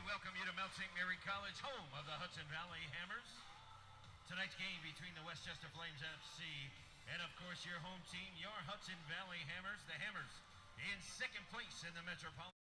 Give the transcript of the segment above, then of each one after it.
welcome you to Mount St. Mary College, home of the Hudson Valley Hammers. Tonight's game between the Westchester Flames FC and, of course, your home team, your Hudson Valley Hammers. The Hammers in second place in the Metropolitan.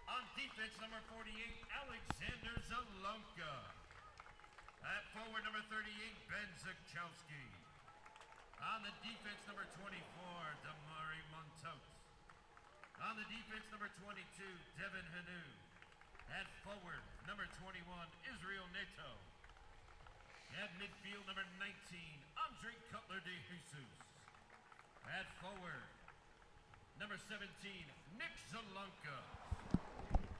On defense, number 48, Alexander Zalonka. At forward, number 38, Ben Zakchowski. On the defense, number 24, Damari Montos. On the defense, number 22, Devin Hanu. At forward, number 21, Israel Neto. At midfield, number 19, Andre Cutler de Jesus. At forward, number 17, Nick Zalonka.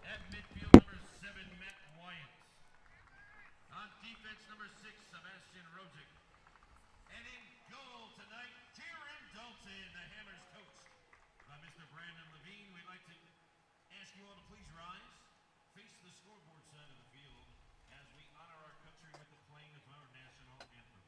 At midfield, number 7, Matt Wyatt. On defense, number 6, Sebastian Rojic. And in goal tonight, Kieran Dalton, the Hammers coach. By Mr. Brandon Levine, we'd like to ask you all to please rise, face the scoreboard side of the field as we honor our country with the playing of our national anthem.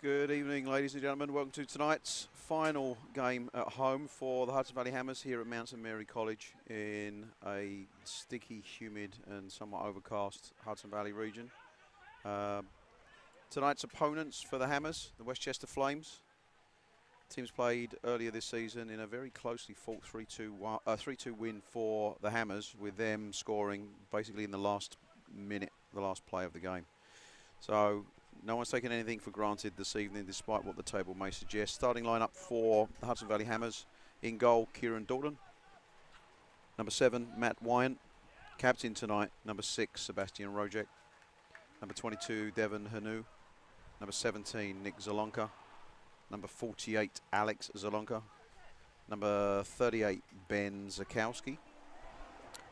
Good evening, ladies and gentlemen. Welcome to tonight's final game at home for the Hudson Valley Hammers here at Mount St Mary College in a sticky, humid and somewhat overcast Hudson Valley region. Tonight's opponents for the Hammers, the Westchester Flames. Teams played earlier this season in a very closely fought 3-2 win for the Hammers, with them scoring basically in the last minute, the last play of the game. So no one's taken anything for granted this evening, despite what the table may suggest. Starting lineup for the Hudson Valley Hammers. In goal, Kieran Dalton. Number 7, Matt Wyant. Captain tonight, number 6, Sebastian Rojek. Number 22, Devon Hanu. Number 17, Nick Zalonka. Number 48, Alex Zalonka. Number 38, Ben Zakowski.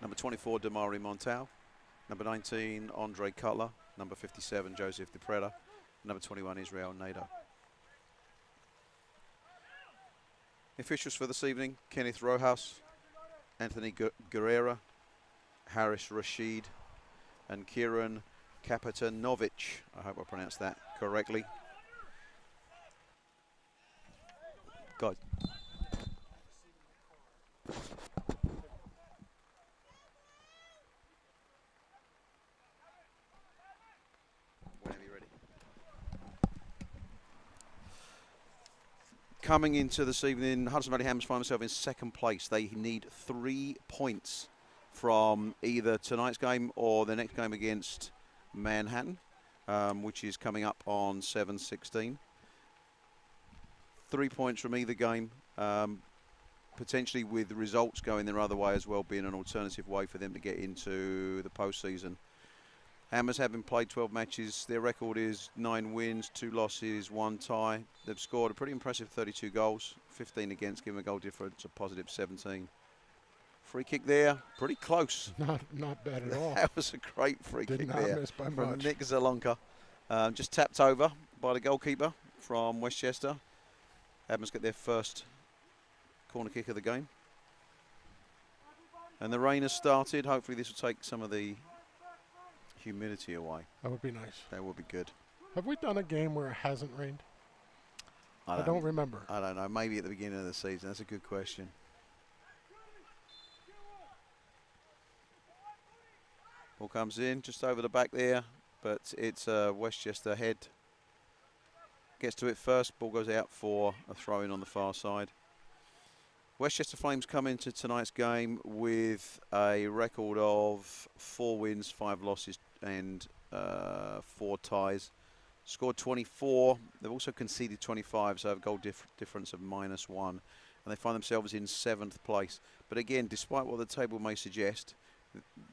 Number 24, Damari Montal. Number 19, Andre Cutler. Number 57, Joseph DePreda. Number 21, Israel Nader. Officials for this evening, Kenneth Rojas, Anthony Guerrera, Harris Rashid, and Kieran Kapitanovic. I hope I pronounced that correctly. God. Coming into this evening, Hudson Valley Hammers find themselves in second place. They need 3 points from either tonight's game or the next game against Manhattan, which is coming up on 7/16. 3 points from either game, potentially with results going their other way as well, being an alternative way for them to get into the postseason. Hammers having played 12 matches, their record is 9 wins, 2 losses, 1 tie. They've scored a pretty impressive 32 goals, 15 against, giving a goal difference of positive 17. Free kick there, pretty close. Not bad at all. That was a great free kick Did there not miss by from much. Nick Zalonka. Just tapped over by the goalkeeper from Westchester. Hammers get their first corner kick of the game. And the rain has started. Hopefully this will take some of the humidity away. That would be nice. That would be good. Have we done a game where it hasn't rained? I don't remember. I don't know. Maybe at the beginning of the season. That's a good question. Ball comes in just over the back there, but it's Westchester head. Gets to it first. Ball goes out for a throw-in on the far side. Westchester Flames come into tonight's game with a record of 4 wins, 5 losses and 4 ties. Scored 24. They've also conceded 25, so have a goal difference of -1. And they find themselves in 7th place. But again, despite what the table may suggest,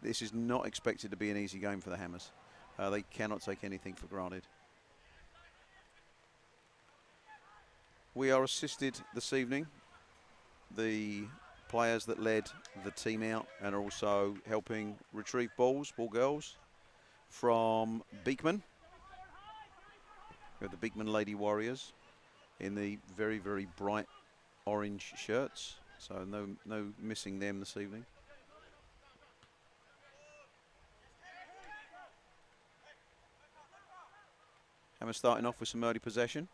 this is not expected to be an easy game for the Hammers. They cannot take anything for granted. We are assisted this evening. The players that led the team out and are also helping retrieve ball girls from Beekman. We have the Beekman Lady Warriors in the very, very bright orange shirts. So no missing them this evening. Hammer starting off with some early possession.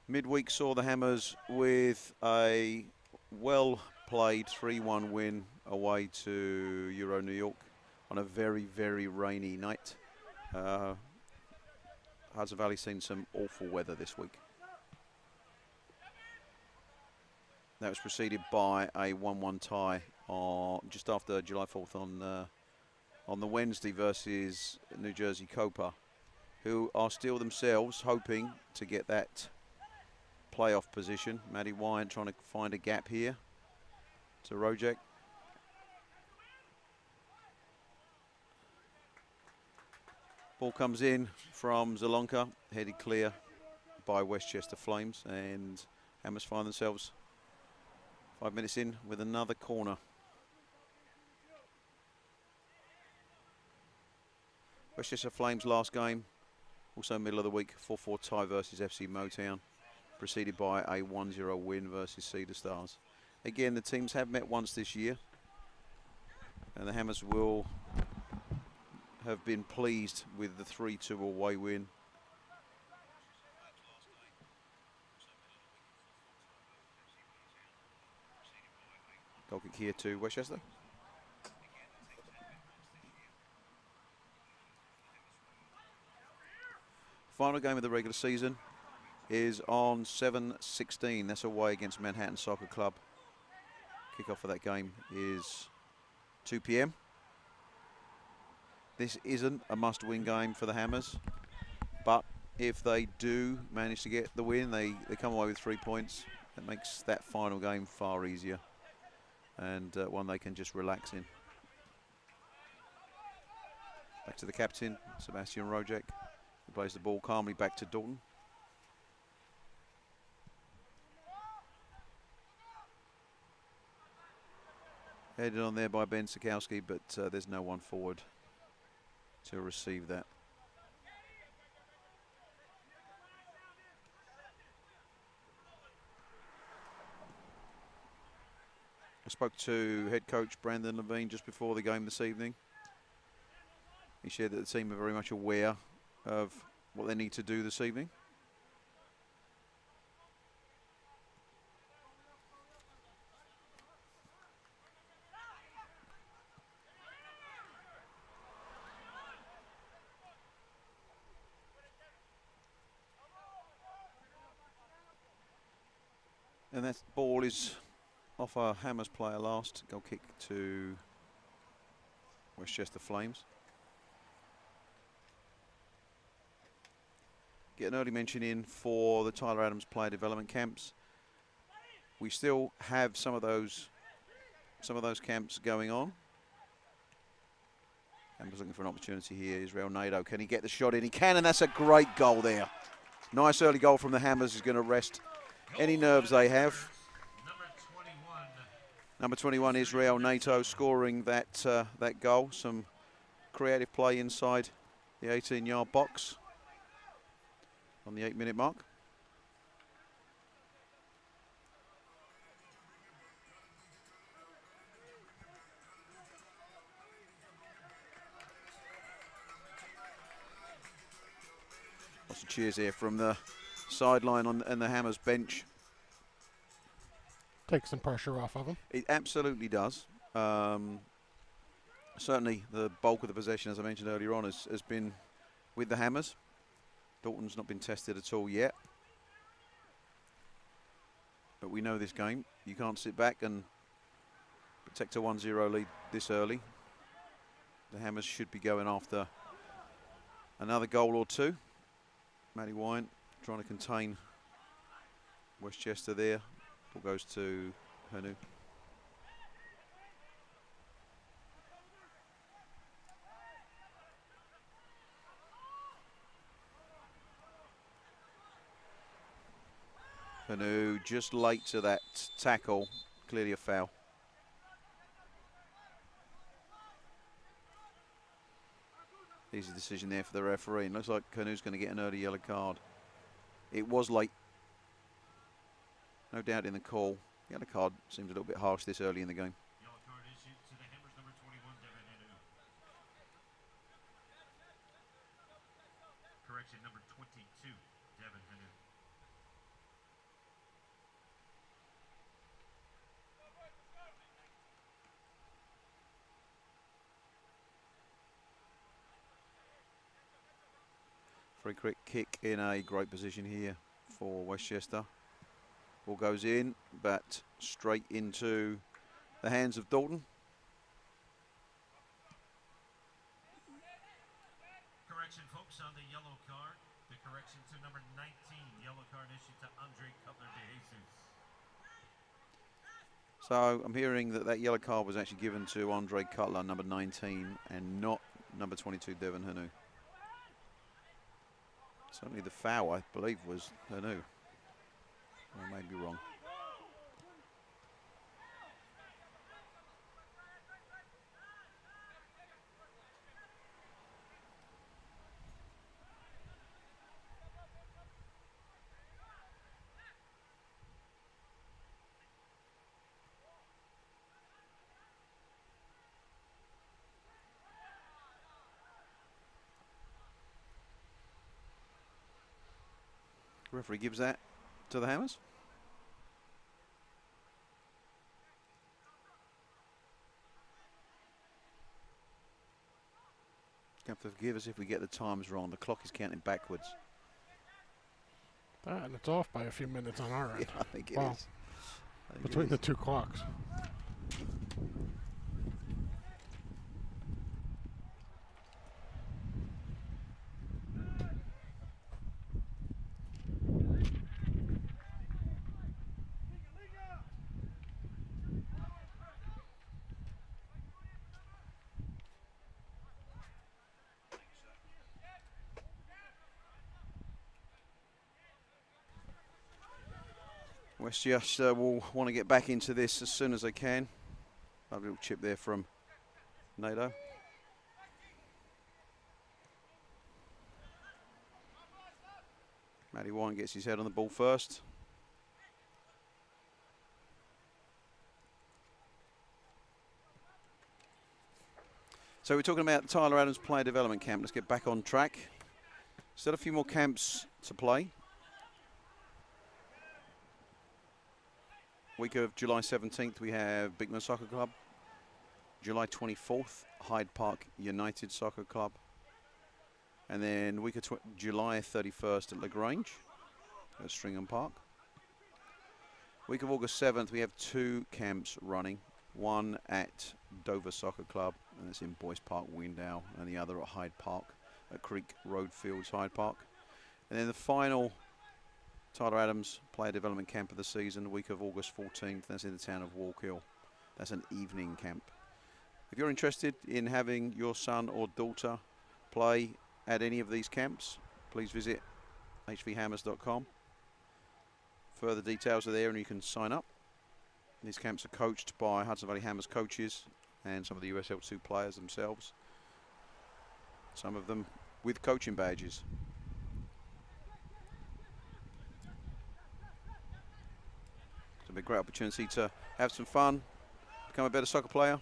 Midweek saw the Hammers with a well-played 3-1 win away to Euro New York on a very, very rainy night. Hudson Valley's seen some awful weather this week. That was preceded by a 1-1 tie just after July 4th on the Wednesday versus New Jersey Copa, who are still themselves hoping to get that playoff position. Maddie Wyant trying to find a gap here to Rojek. Ball comes in from Zalonka, headed clear by Westchester Flames, and Hammers find themselves 5 minutes in with another corner. Westchester Flames last game, also middle of the week, 4-4 tie versus FC Motown, preceded by a 1-0 win versus Cedar Stars. Again, the teams have met once this year. And the Hammers will have been pleased with the 3-2 away win. Goal kick here to Westchester. Final game of the regular season is on 7/16. That's away against Manhattan Soccer Club. Kickoff for that game is 2 p.m. This isn't a must-win game for the Hammers, but if they do manage to get the win, they come away with 3 points. That makes that final game far easier, and one they can just relax in. Back to the captain, Sebastian Rojek, who plays the ball calmly back to Dalton. Headed on there by Ben Sikowski, but there's no one forward to receive that. I spoke to head coach Brandon Levine just before the game this evening. He shared that the team are very much aware of what they need to do this evening. And that ball is off a Hammers player last. Goal kick to Westchester Flames. Get an early mention in for the Tyler Adams player development camps. We still have some of those camps going on. Hammers looking for an opportunity here. Israel Nadeau, can he get the shot in? He can, and that's a great goal there. Nice early goal from the Hammers is going to rest any nerves they have. Number 21, Israel Nato, scoring that goal. Some creative play inside the 18-yard box on the 8-minute mark. Lots of cheers here from the sideline and the Hammers bench. Take some pressure off of them. It absolutely does. Certainly the bulk of the possession, as I mentioned earlier on, has been with the Hammers. Dalton's not been tested at all yet. But we know this game. You can't sit back and protect a 1-0 lead this early. The Hammers should be going after another goal or two. Matty Wine trying to contain Westchester there. Ball goes to Hanu. Hanu just late to that tackle, clearly a foul. Easy decision there for the referee. And looks like Hanu's going to get an early yellow card. It was late. No doubt in the call. Yellow card seems a little bit harsh this early in the game. Yellow card issued to the Hammers, number 21, Devin Hanu. Correction, number 22, Devin Hanu. Free kick in a great position here for Westchester. Ball goes in, but straight into the hands of Dalton. Correction, folks, on the yellow card. The correction to number 19. Yellow card issued to Andre Cutler de Jesus. So I'm hearing that yellow card was actually given to Andre Cutler, number 19, and not number 22, Devin Hanu. Certainly the foul, I believe, was Hanu. I may be wrong. Referee gives that to the Hammers. You have to forgive us if we get the times wrong. The clock is counting backwards. And it's off by a few minutes on our end. Yeah, I think it Wow. is. Between the two clocks. Westchester will want to get back into this as soon as they can. A little chip there from Nato. Matty Wine gets his head on the ball first. So we're talking about Tyler Adams Player Development Camp. Let's get back on track. Still a few more camps to play. Week of July 17th, we have Bigman Soccer Club. July 24th, Hyde Park United Soccer Club. And then week of July 31st at LaGrange at Stringham Park. Week of August 7th, we have 2 camps running. One at Dover Soccer Club, and it's in Boyce Park, Windale, and the other at Hyde Park, at Creek Road Fields, Hyde Park. And then the final Tyler Adams Player Development Camp of the season, the week of August 14th, that's in the town of Walkhill. That's an evening camp. If you're interested in having your son or daughter play at any of these camps, please visit hvhammers.com. Further details are there and you can sign up. These camps are coached by Hudson Valley Hammers coaches and some of the USL2 players themselves. Some of them with coaching badges. It's a great opportunity to have some fun, become a better soccer player,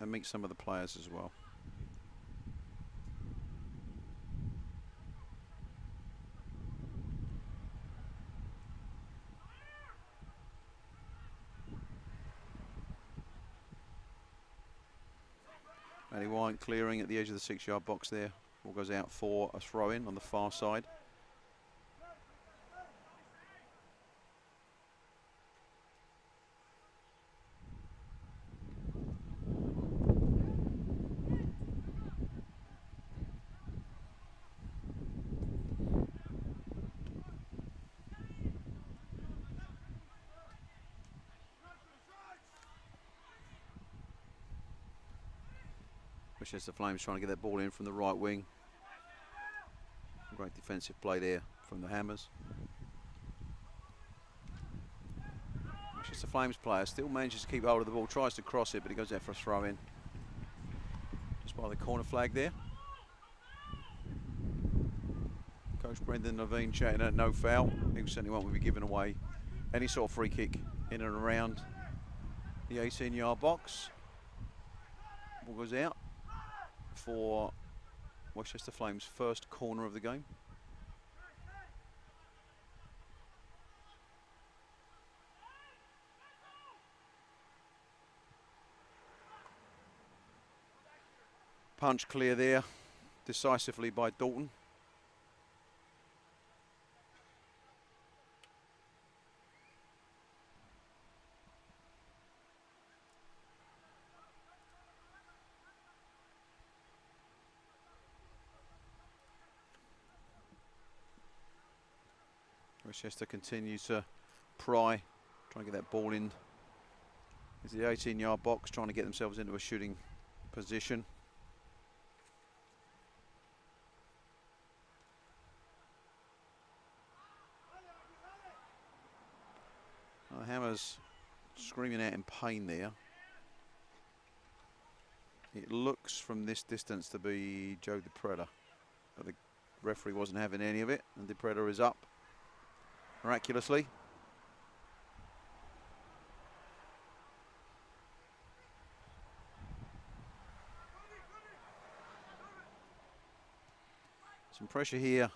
and meet some of the players as well. Matty White clearing at the edge of the 6-yard box there. Ball goes out for a throw-in on the far side. Westchester Flames trying to get that ball in from the right wing. Great defensive play there from the Hammers. Westchester Flames player still manages to keep hold of the ball, tries to cross it, but he goes out for a throw in. Just by the corner flag there. Coach Brendan Levine chatting at no foul. He certainly won't be giving away any sort of free kick in and around the 18-yard box. Ball goes out for Westchester Flames' first corner of the game. Punch clear there, decisively by Dalton. Westchester continues to pry, trying to get that ball in. It's the 18-yard box, trying to get themselves into a shooting position. The Hammers screaming out in pain there. It looks from this distance to be Joe DePreda, but the referee wasn't having any of it, and DePreda is up miraculously. Some pressure here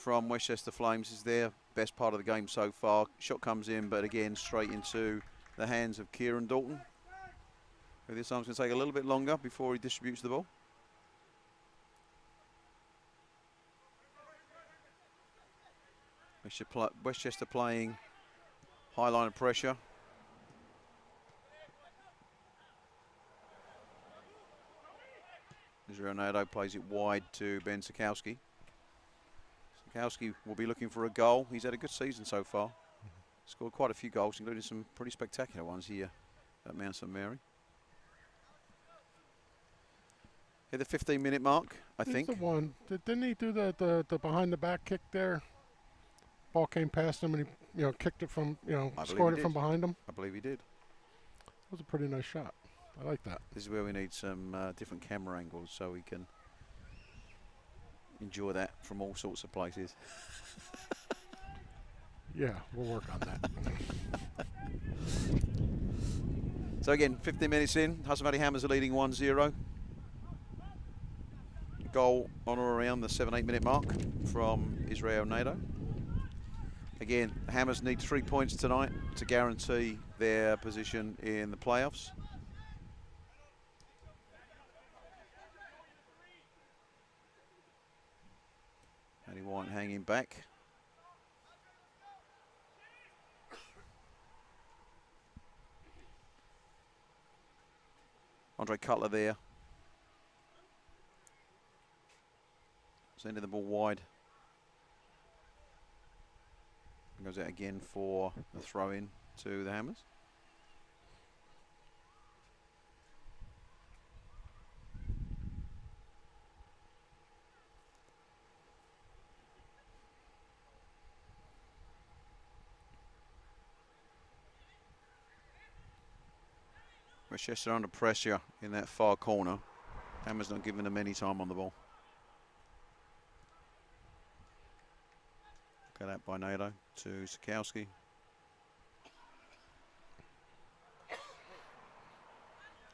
from Westchester Flames is their best part of the game so far. Shot comes in, but again, straight into the hands of Kieran Dalton, who this time's going to take a little bit longer before he distributes the ball. Westchester playing high line of pressure. Israel Nadeau plays it wide to Ben Sikowski. Sikowski will be looking for a goal. He's had a good season so far. Scored quite a few goals, including some pretty spectacular ones here at Mount St Mary. Hit the 15-minute mark, I think. He's the one. Didn't he do the behind the back kick there? Ball came past him and he kicked it from scored it from behind him. I believe he did. That was a pretty nice shot. I like that. This is where we need some different camera angles so we can enjoy that from all sorts of places. Yeah, we'll work on that. So again, 15 minutes in, Hudson Valley Hammers are leading 1-0. Goal on or around the 7-8 minute mark from Israel Nadeau. Again, the Hammers need 3 points tonight to guarantee their position in the playoffs. Matty White hanging back. Andre Cutler there. Sending the ball wide. Goes out again for the throw in to the Hammers. Westchester under pressure in that far corner. Hammers not giving them any time on the ball. Got out by Nadeau to Sikowski.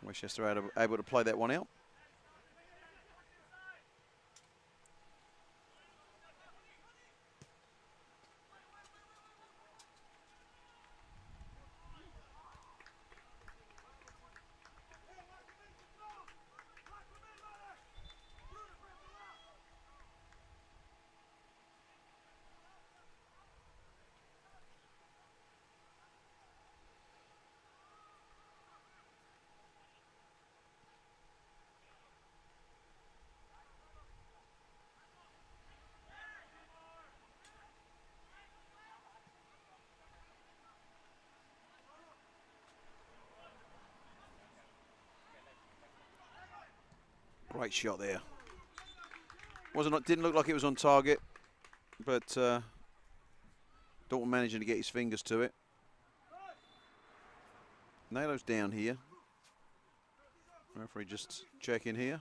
Westchester able to play that one out. Great shot there. Didn't look like it was on target, but Dalton managing to get his fingers to it. Nadeau's down here. Referee just checking here.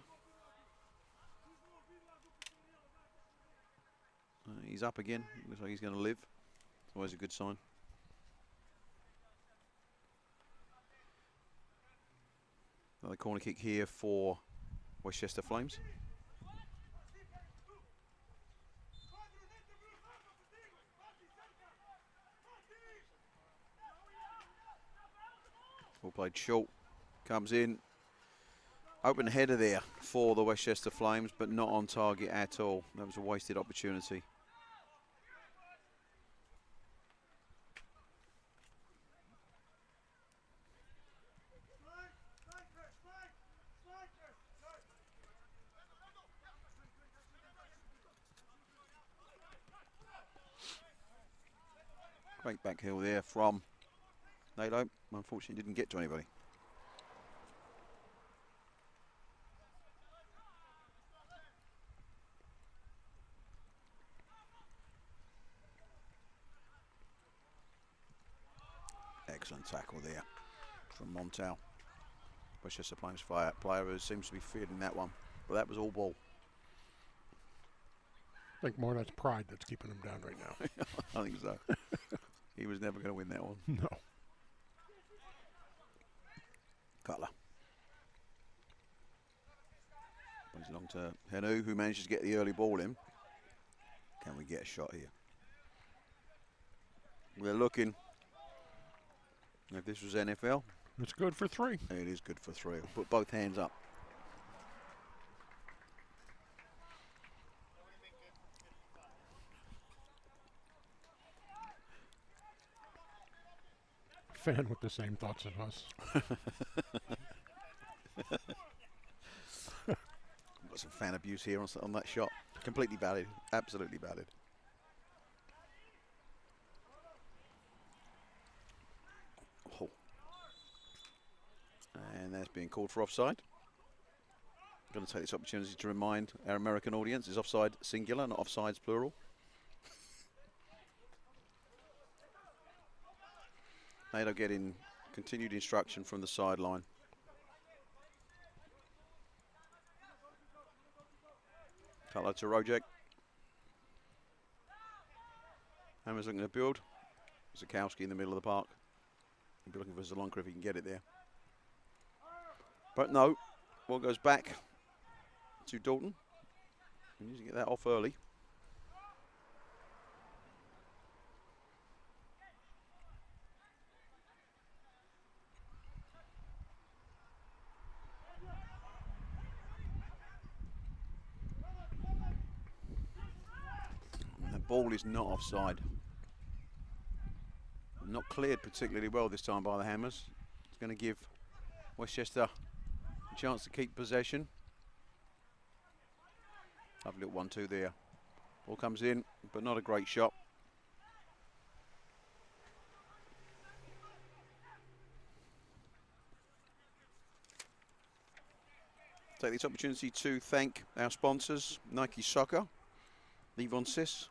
He's up again. Looks like he's going to live. It's always a good sign. Another corner kick here for Westchester Flames. Ball played short. Comes in. Open header there for the Westchester Flames, but not on target at all. That was a wasted opportunity. Great back heel there from Nadeau. Unfortunately didn't get to anybody. Excellent tackle there from Montel. Westchester Flames player who seems to be feeling that one. But that was all ball. I think more that's pride that's keeping him down right now. I think so. He was never going to win that one. No. Cutler. Plays along to Henu, who manages to get the early ball in. Can we get a shot here? We're looking. If this was NFL, it's good for 3. It is good for 3. Put both hands up. Fan with the same thoughts as us. Got some fan abuse here on that shot. Completely valid. Absolutely valid. Oh. And that's being called for offside. I'm going to take this opportunity to remind our American audience is offside singular, not offsides plural. NATO getting continued instruction from the sideline. Cutler to Rojek. Hammer's looking to build. Zakowski in the middle of the park. He'll be looking for Zalonka if he can get it there. But no, ball goes back to Dalton. He needs to get that off early. And the ball is not offside. Not cleared particularly well this time by the Hammers. It's going to give Westchester a chance to keep possession. Lovely little 1-2 there. Ball comes in, but not a great shot. Take this opportunity to thank our sponsors, Nike Soccer, Levon Sis,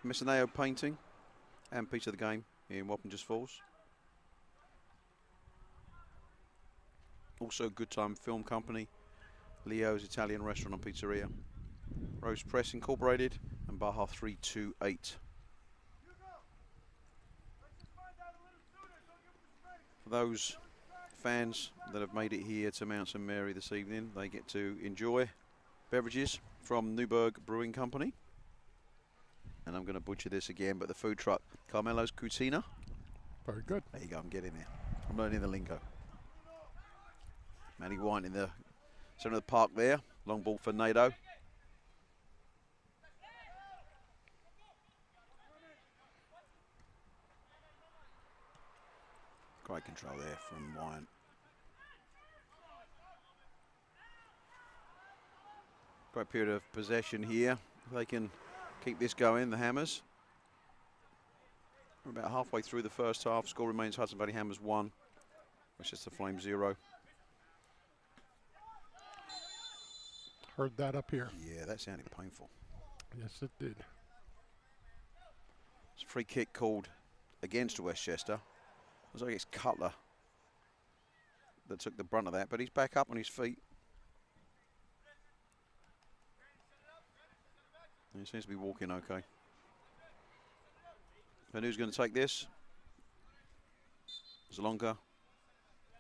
Messineo Painting, and Piece of the Game in Wappingers Falls. Also Good Time Film Company, Leo's Italian Restaurant and Pizzeria, Rose Press Incorporated, and Baja 328. For those fans that have made it here to Mount St Mary this evening, they get to enjoy beverages from Newburgh Brewing Company. And I'm going to butcher this again, but the food truck, Carmelo's Cucina. Very good. There you go, I'm getting there. I'm learning the lingo. Matty White in the centre of the park there. Long ball for NATO. Great control there from Wyatt. Great period of possession here. If they can keep this going, the Hammers. We're about halfway through the first half. Score remains Hudson Valley Hammers 1, Westchester Flames 0. Heard that up here. Yeah, that sounded painful. Yes, it did. It's a free kick called against Westchester. Looks like it's Cutler that took the brunt of that, but he's back up on his feet. And he seems to be walking okay. And who's going to take this? Zalonka.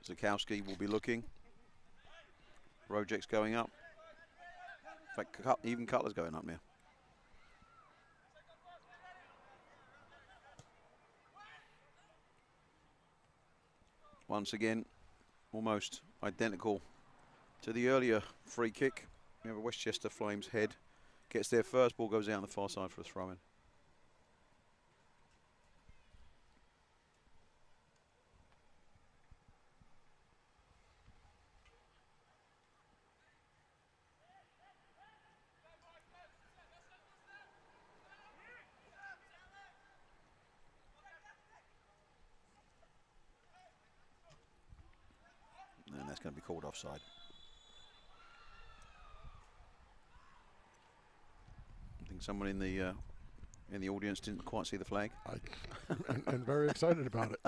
Zakowski will be looking. Rojek's going up. In fact, even Cutler's going up now. Once again, almost identical to the earlier free kick. We have a Westchester Flames head. Gets there first, ball goes out on the far side for a throw-in. And that's going to be called offside. I think someone in the audience didn't quite see the flag. And very excited about it.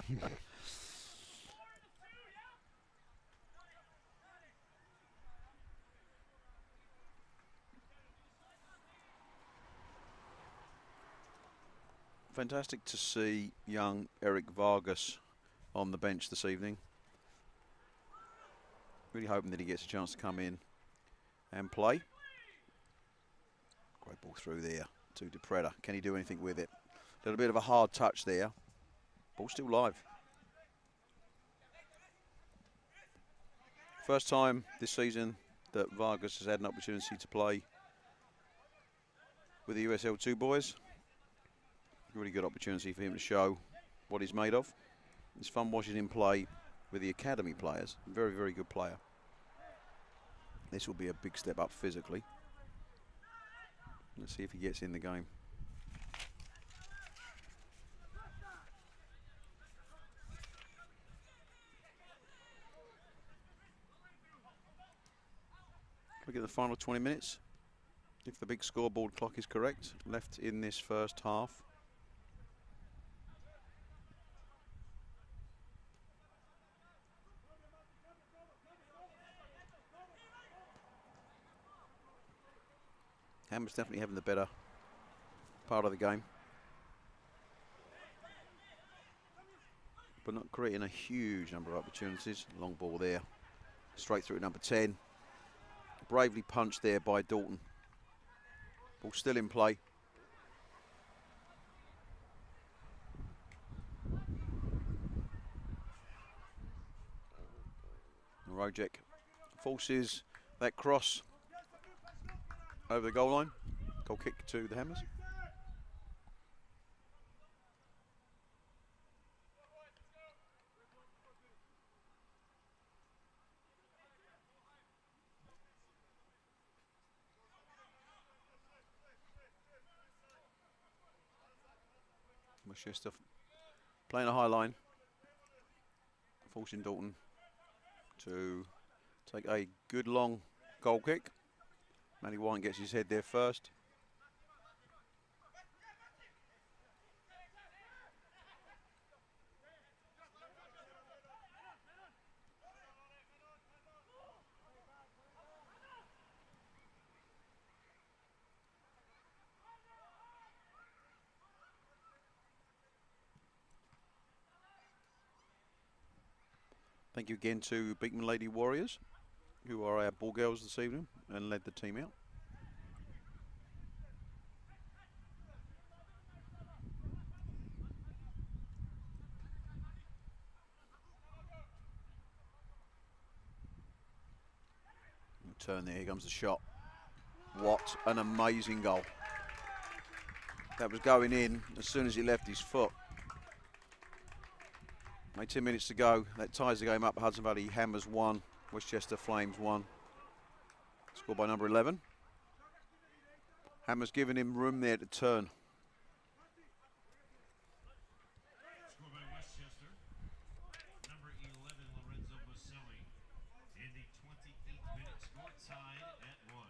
Fantastic to see young Eric Vargas on the bench this evening. Really hoping that he gets a chance to come in and play. Great ball through there. to DePreda. Can he do anything with it? A little bit of a hard touch there. Ball still live. First time this season that Vargas has had an opportunity to play with the USL2 boys. Really good opportunity for him to show what he's made of. It's fun watching him play with the academy players. Very, very good player. This will be a big step up physically. Let's see if he gets in the game. Look at the final 20 minutes. If the big scoreboard clock is correct, left in this first half. Hammers definitely having the better part of the game, but not creating a huge number of opportunities. Long ball there, straight through number 10. Bravely punched there by Dalton. Ball still in play. Rojek forces that cross over the goal line. Goal kick to the Hammers. Westchester playing a high line, forcing Dalton to take a good long goal kick. Matty White gets his head there first. Thank you again to Beekman Lady Warriors, who are our ball girls this evening and led the team out. Turn there, here comes the shot. What an amazing goal. That was going in as soon as he left his foot. 10 minutes to go. That ties the game up. Hudson Valley Hammers 1, Westchester Flames 1. Scored by number 11. Hammers giving him room there to turn. Scored by Westchester. Number 11, Lorenzo Baselli. In the 28th minute, score tied at 1.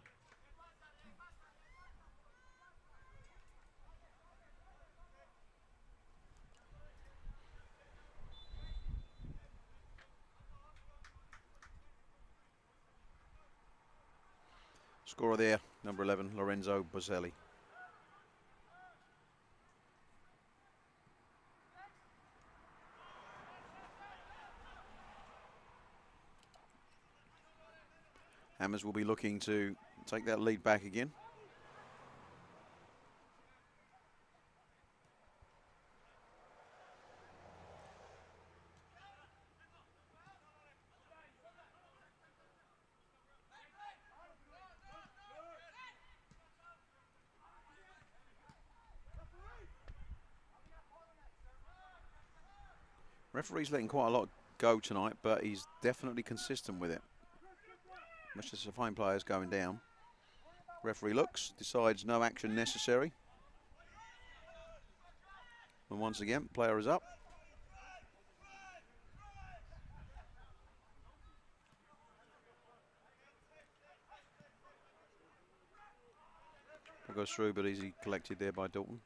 Scorer there, number 11, Lorenzo Baselli. Hammers will be looking to take that lead back again. Referee's letting quite a lot go tonight, but he's definitely consistent with it. Manchester fine players going down. Referee looks, decides no action necessary. And once again, player is up. It goes through, but easy collected there by Dalton.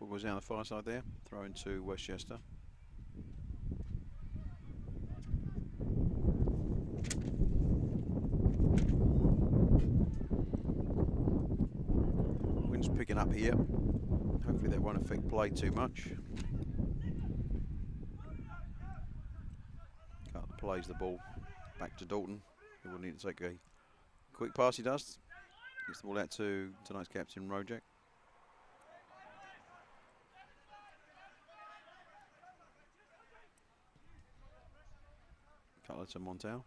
Ball goes down the far side there. Throw into Westchester. Wind's picking up here. Hopefully that won't affect play too much. Carter plays the ball back to Dalton. He will need to take a quick pass, he does. Gets the ball out to tonight's captain, Rojek. Cutler to Montel.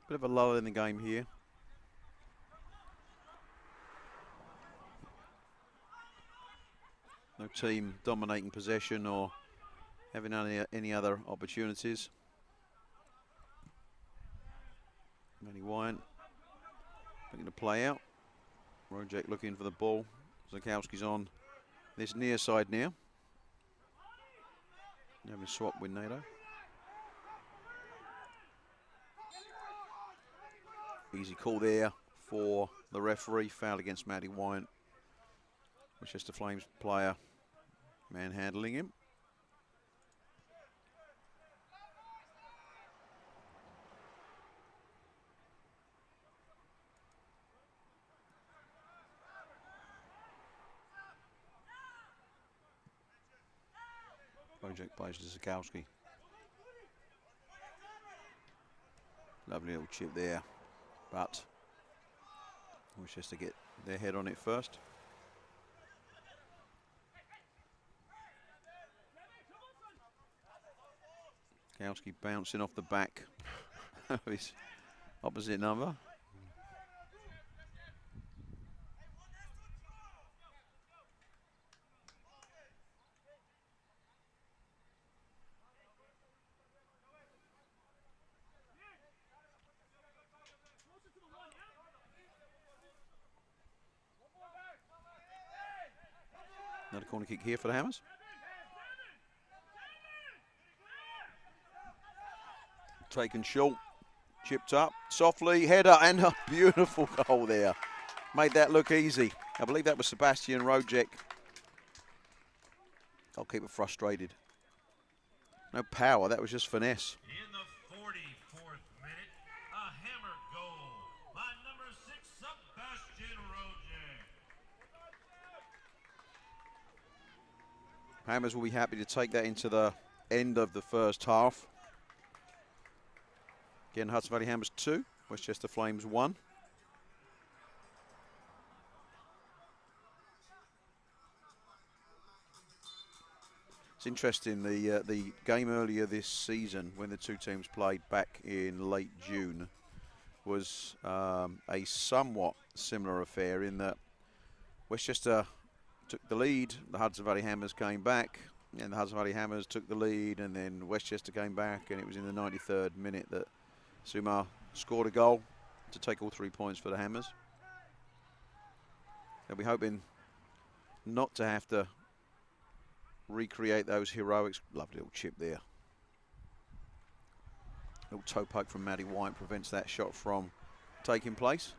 Bit of a lull in the game here. No team dominating possession or having any other opportunities. Matty Wyant looking to play out. Rojek looking for the ball. Zakowski's on this near side now. Having a swap with NATO. Easy call there for the referee. Foul against Matty Wyant. Westchester Flames player manhandling him. Project plays to Zakowski. Lovely little chip there, but Westchester get their head on it first. Zakowski bouncing off the back of his opposite number. Another corner kick here for the Hammers. Taken short, chipped up, softly, header, and a beautiful goal there. Made that look easy. I believe that was Sebastian Rojek. Goalkeeper frustrated. No power, that was just finesse. In the 44th minute, a hammer goal by number 6, Sebastian Rojek. Hammers will be happy to take that into the end of the first half. Again, Hudson Valley Hammers 2, Westchester Flames 1. It's interesting, the game earlier this season when the two teams played back in late June was a somewhat similar affair in that Westchester took the lead, the Hudson Valley Hammers came back, and the Hudson Valley Hammers took the lead, and then Westchester came back, and it was in the 93rd minute that Sumar scored a goal to take all 3 points for the Hammers. They'll be hoping not to have to recreate those heroics. Lovely little chip there. Little toe poke from Matty White prevents that shot from taking place.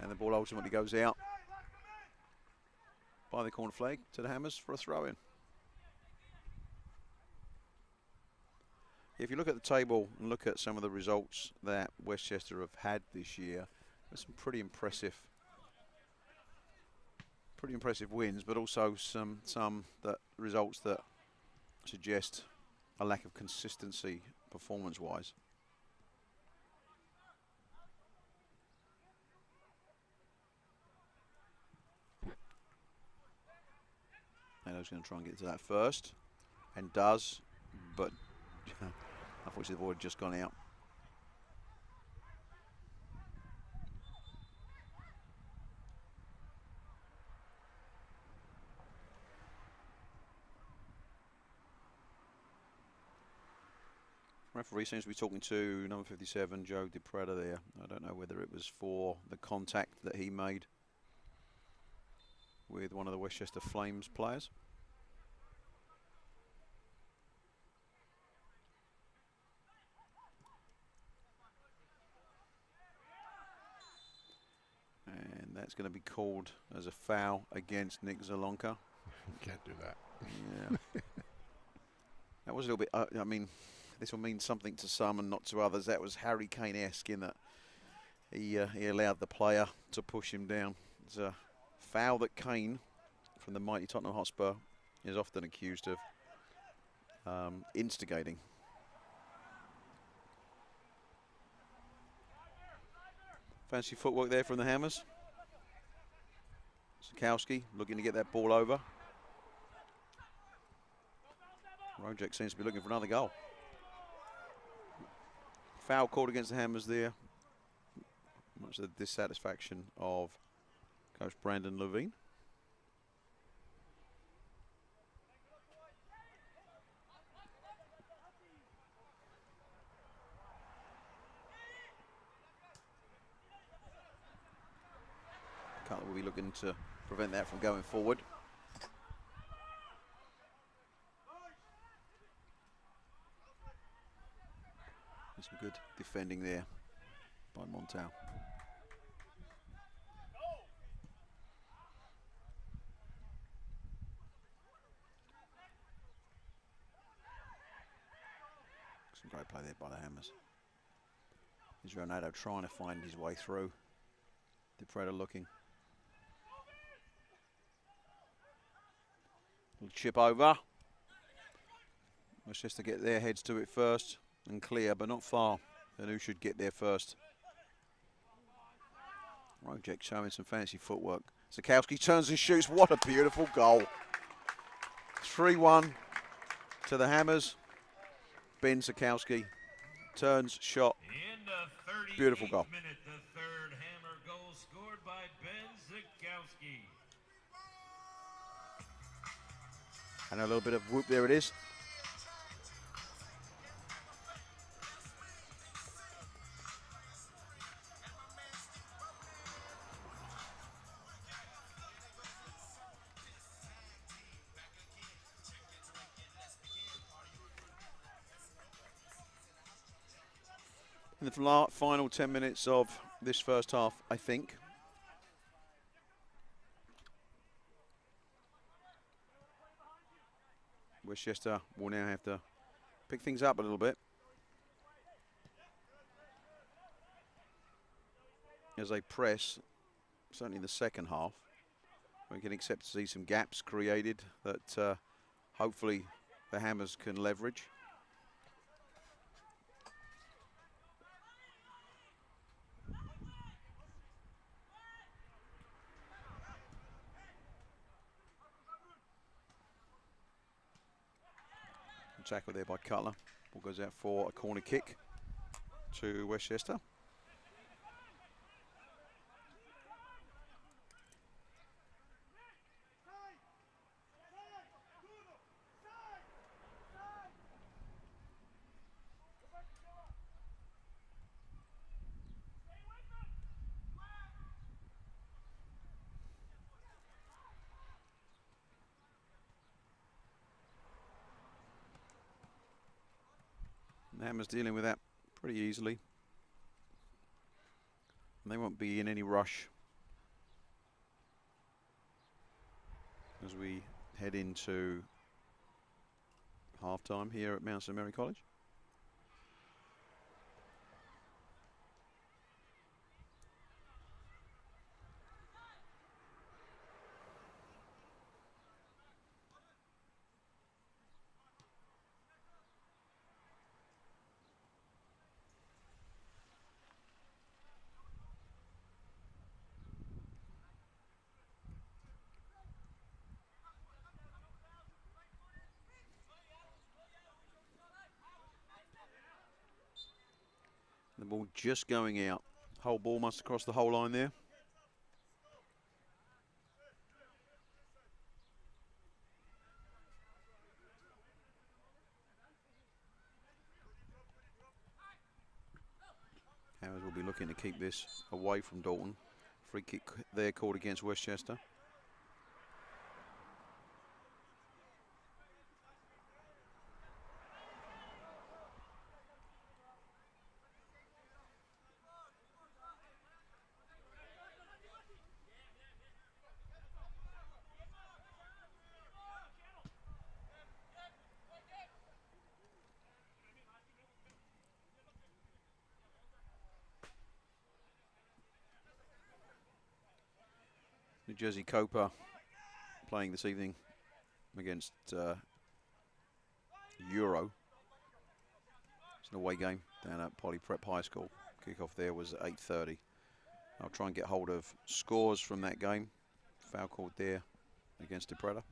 And the ball ultimately goes out by the corner flag to the Hammers for a throw-in. If you look at the table and look at some of the results that Westchester have had this year, there's some pretty impressive wins, but also some results that suggest a lack of consistency performance-wise. Nato's going to try and get to that first, and does, but unfortunately the ball had just gone out. Referee seems to be talking to number 57, Joe DiPreda there. I don't know whether it was for the contact that he made with one of the Westchester Flames players. And that's going to be called as a foul against Nick Zalonka. Can't do that. Yeah. That was a little bit, I mean, this will mean something to some and not to others. That was Harry Kane-esque in that he allowed the player to push him down. It's a foul that Kane, from the mighty Tottenham Hotspur, is often accused of instigating. Fancy footwork there from the Hammers. Sikowski looking to get that ball over. Rojek seems to be looking for another goal. Foul called against the Hammers there. Much to the dissatisfaction of Coach Brandon Levine. Cutler will be looking to prevent that from going forward. There's some good defending there by Montal. Some great play there by the Hammers. Is Ronaldo trying to find his way through. DiPreda looking. Little chip over. Westchester get their heads to it first and clear, but not far. And who should get there first? Rojek showing some fancy footwork. Sikowski turns and shoots. What a beautiful goal. 3-1 to the Hammers. Ben Sikowski turns, shot. Beautiful goal. Minute, the third Hammer goal scored by Ben Sikowski. And a little bit of whoop, there it is. In the final 10 minutes of this first half, I think. Westchester will now have to pick things up a little bit as they press, certainly in the second half. We can expect to see some gaps created that hopefully the Hammers can leverage. Tackle there by Cutler. Ball goes out for a corner kick to Westchester. Hammers dealing with that pretty easily. And they won't be in any rush as we head into half-time here at Mount St Mary College. The ball just going out. Whole ball must have crossed the whole line there. be looking to keep this away from Dalton. Free kick there called against Westchester. New Jersey Copa playing this evening against Euro. It's an away game down at Poly Prep High School. Kickoff there was at 8:30. I'll try and get hold of scores from that game. Foul called there against Depreda.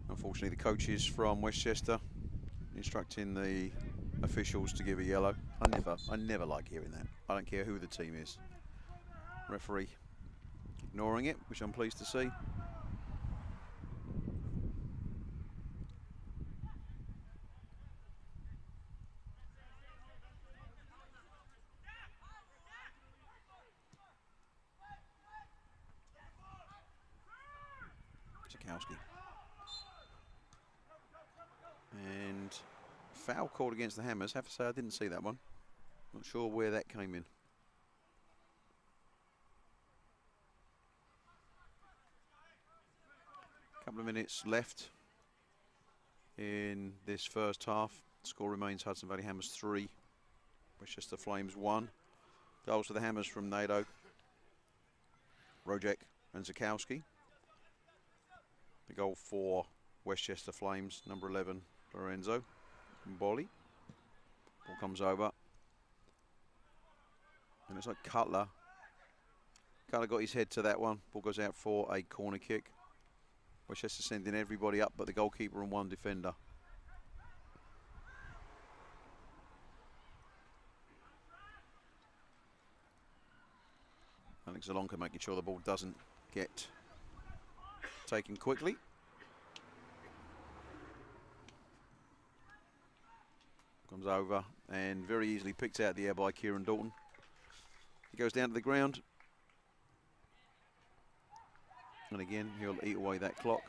Unfortunately, the coaches from Westchester instructing the officials to give a yellow. I never like hearing that. I don't care who the team is. Referee ignoring it, which I'm pleased to see. Sikowski. And foul called against the Hammers. Have to say I didn't see that one. Not sure where that came in. Couple of minutes left in this first half. Score remains Hudson Valley Hammers 3, Westchester Flames 1. Goals for the Hammers from Nato, Rojek and Zakowski. The goal for Westchester Flames, number 11, Lorenzo Mboli. Ball comes over. And it's like Cutler. Cutler got his head to that one. Ball goes out for a corner kick. Westchester sending everybody up but the goalkeeper and one defender. Alex Zalonka making sure the ball doesn't get taken quickly. Comes over and very easily picked out the air by Kieran Dalton. He goes down to the ground. And again, he'll eat away that clock.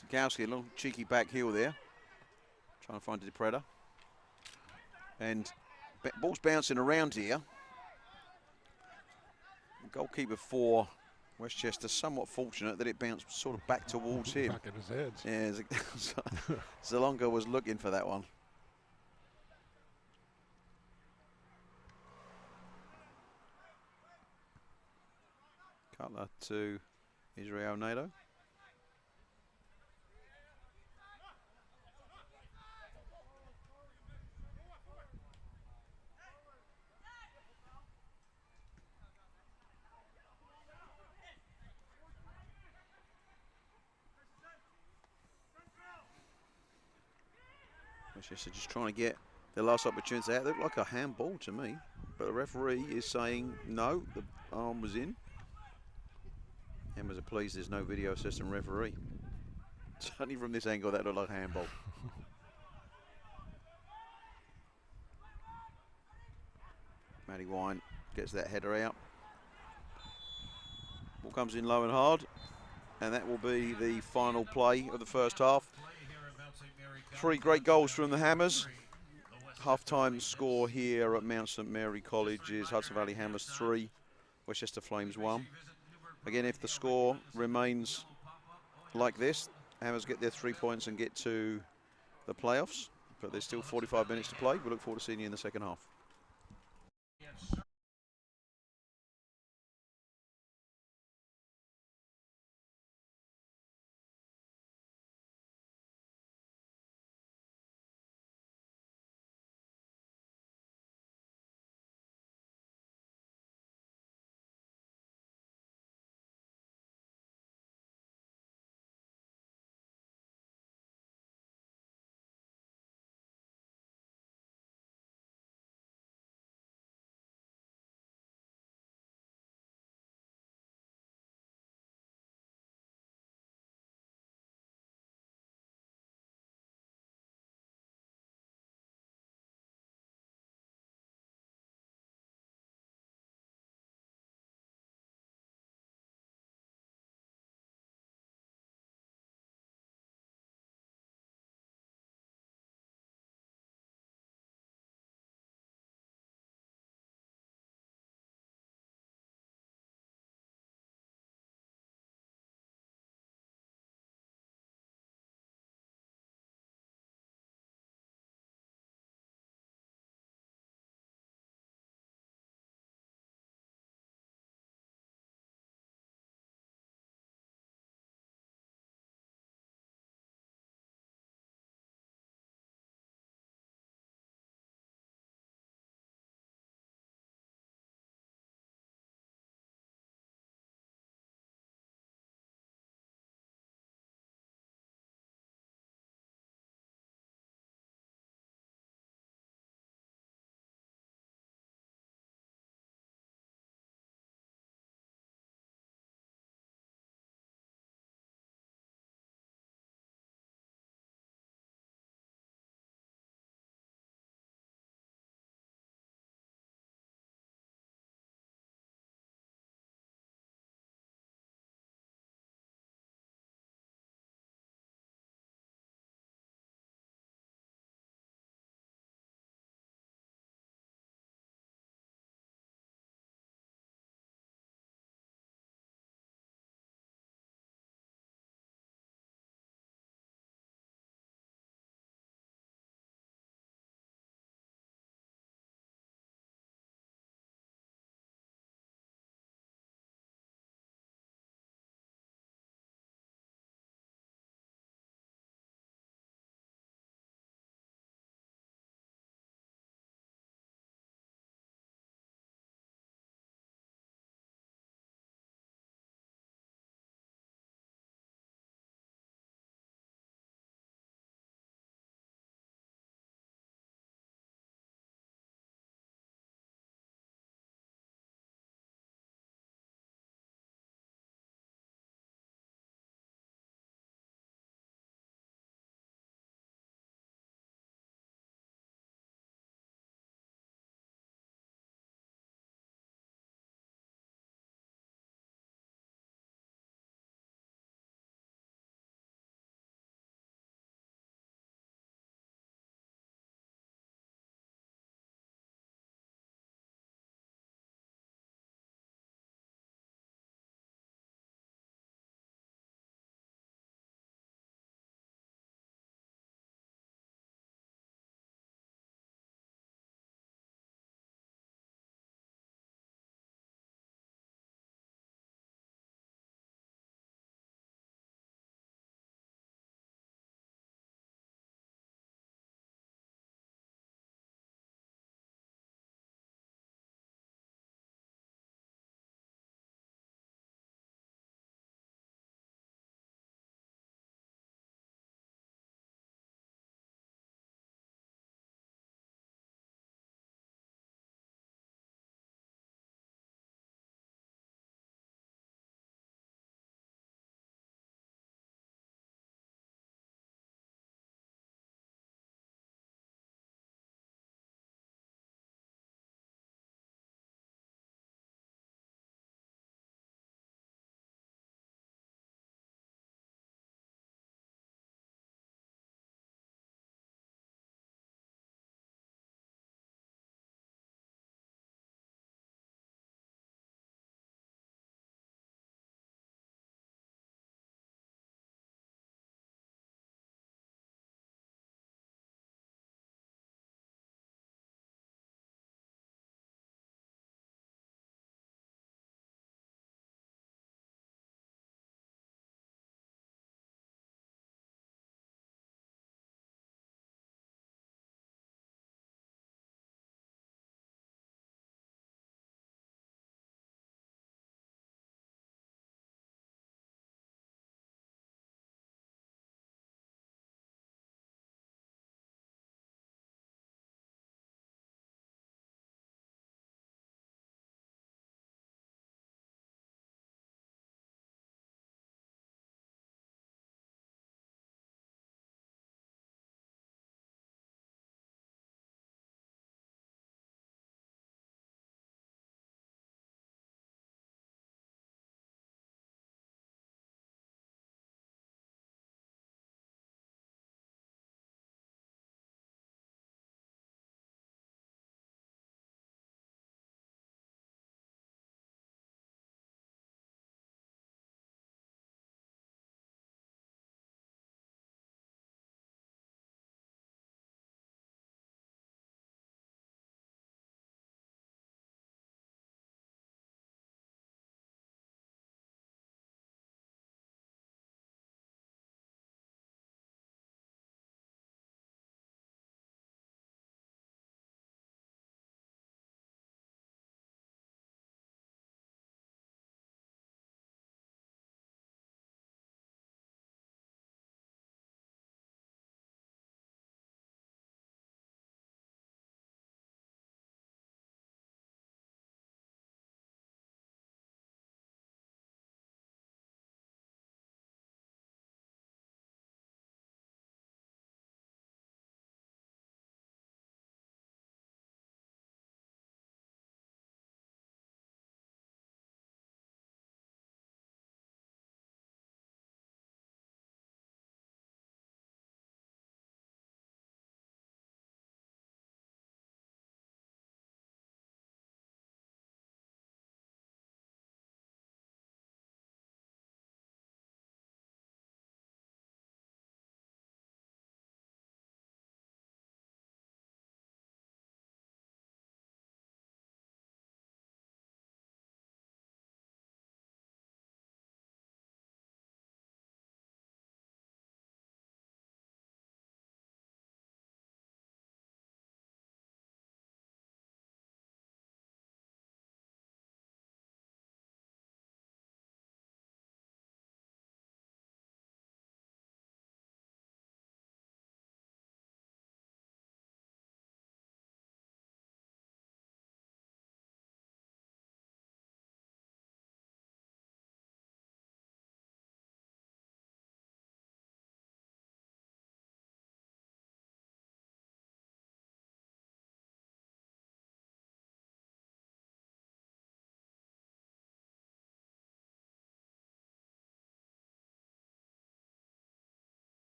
Sikowski, a little cheeky back heel there. Trying to find the Depreda. And ball's bouncing around here. The goalkeeper for Westchester somewhat fortunate that it bounced sort of back towards him. Back at his head. Yeah, Zalonga was looking for that one. Cutler to Israel Nato. Westchester just trying to get their last opportunity out. They look like a handball to me, but the referee is saying no, the arm was in. Hammers are pleased there's no video assistant referee. Certainly from this angle that looked like a handball. Matty Wine gets that header out. Ball comes in low and hard, and that will be the final play of the first half. 3 great goals from the Hammers. Half-time score here at Mount St Mary College is Hudson Valley Hammers 3, Westchester Flames 1. Again, if the score remains like this, Hammers get their 3 points and get to the playoffs. But there's still 45 minutes to play. We look forward to seeing you in the second half.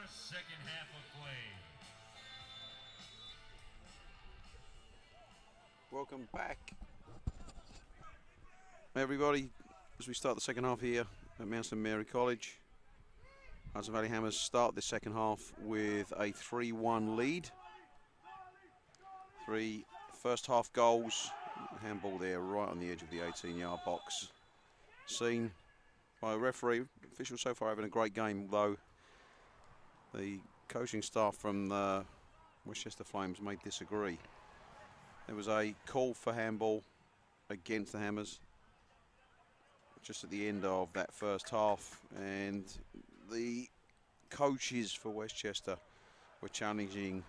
second half of play. Welcome back, everybody, as we start the second half here at Mountain Mary College. Hudson Valley Hammers start the second half with a 3-1 lead. 3 first half goals. Handball there right on the edge of the 18-yard box. Seen by a referee. Officials so far having a great game, though the coaching staff from the Westchester Flames may disagree. There was a call for handball against the Hammers just at the end of that first half, and the coaches for Westchester were challenging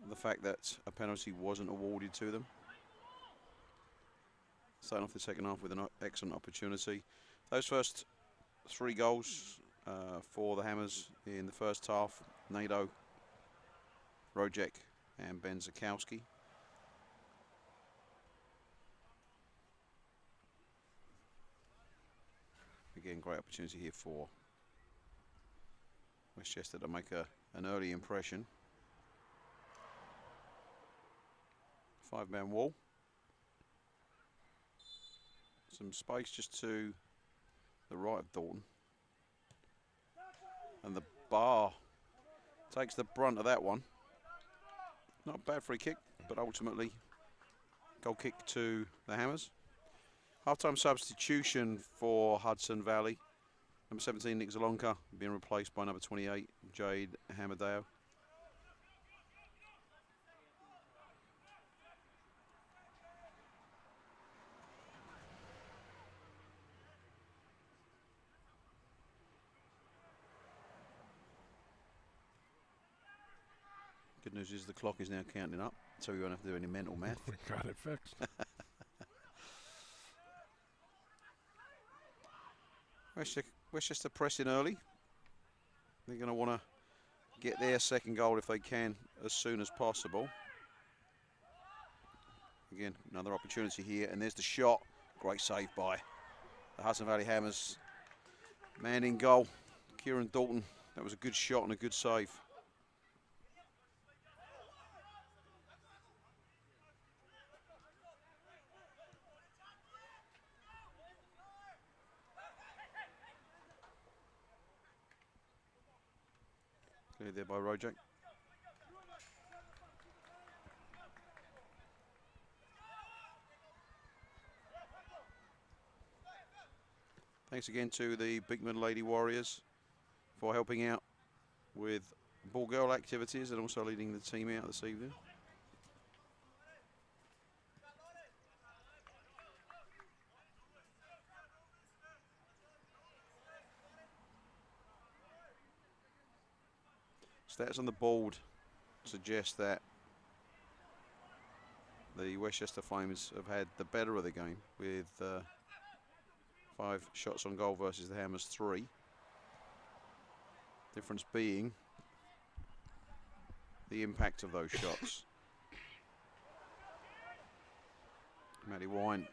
the fact that a penalty wasn't awarded to them. Starting off the second half with an excellent opportunity. Those first 3 goals for the Hammers in the first half, Nato, Rojek and Ben Zakowski. Again, great opportunity here for Westchester to make an early impression. 5-man wall. Some space just to the right of Dalton. And the bar takes the brunt of that one. Not a bad free kick, but ultimately goal kick to the Hammers. Half-time substitution for Hudson Valley. Number 17, Nick Zalonka, being replaced by number 28, Jade Hamadeo. Good news is the clock is now counting up, so we won't have to do any mental math. We got it fixed. Westchester pressing early. They're going to want to get their second goal if they can as soon as possible. Again, another opportunity here, and there's the shot. Great save by the Hudson Valley Hammers. Man in goal, Kieran Dalton. That was a good shot and a good save. Cleared there by Rojek. Thanks again to the Bigman Lady Warriors for helping out with ball girl activities and also leading the team out this evening. Stats on the board suggest that the Westchester Flames have had the better of the game with 5 shots on goal versus the Hammers 3. Difference being the impact of those shots. Matty Wine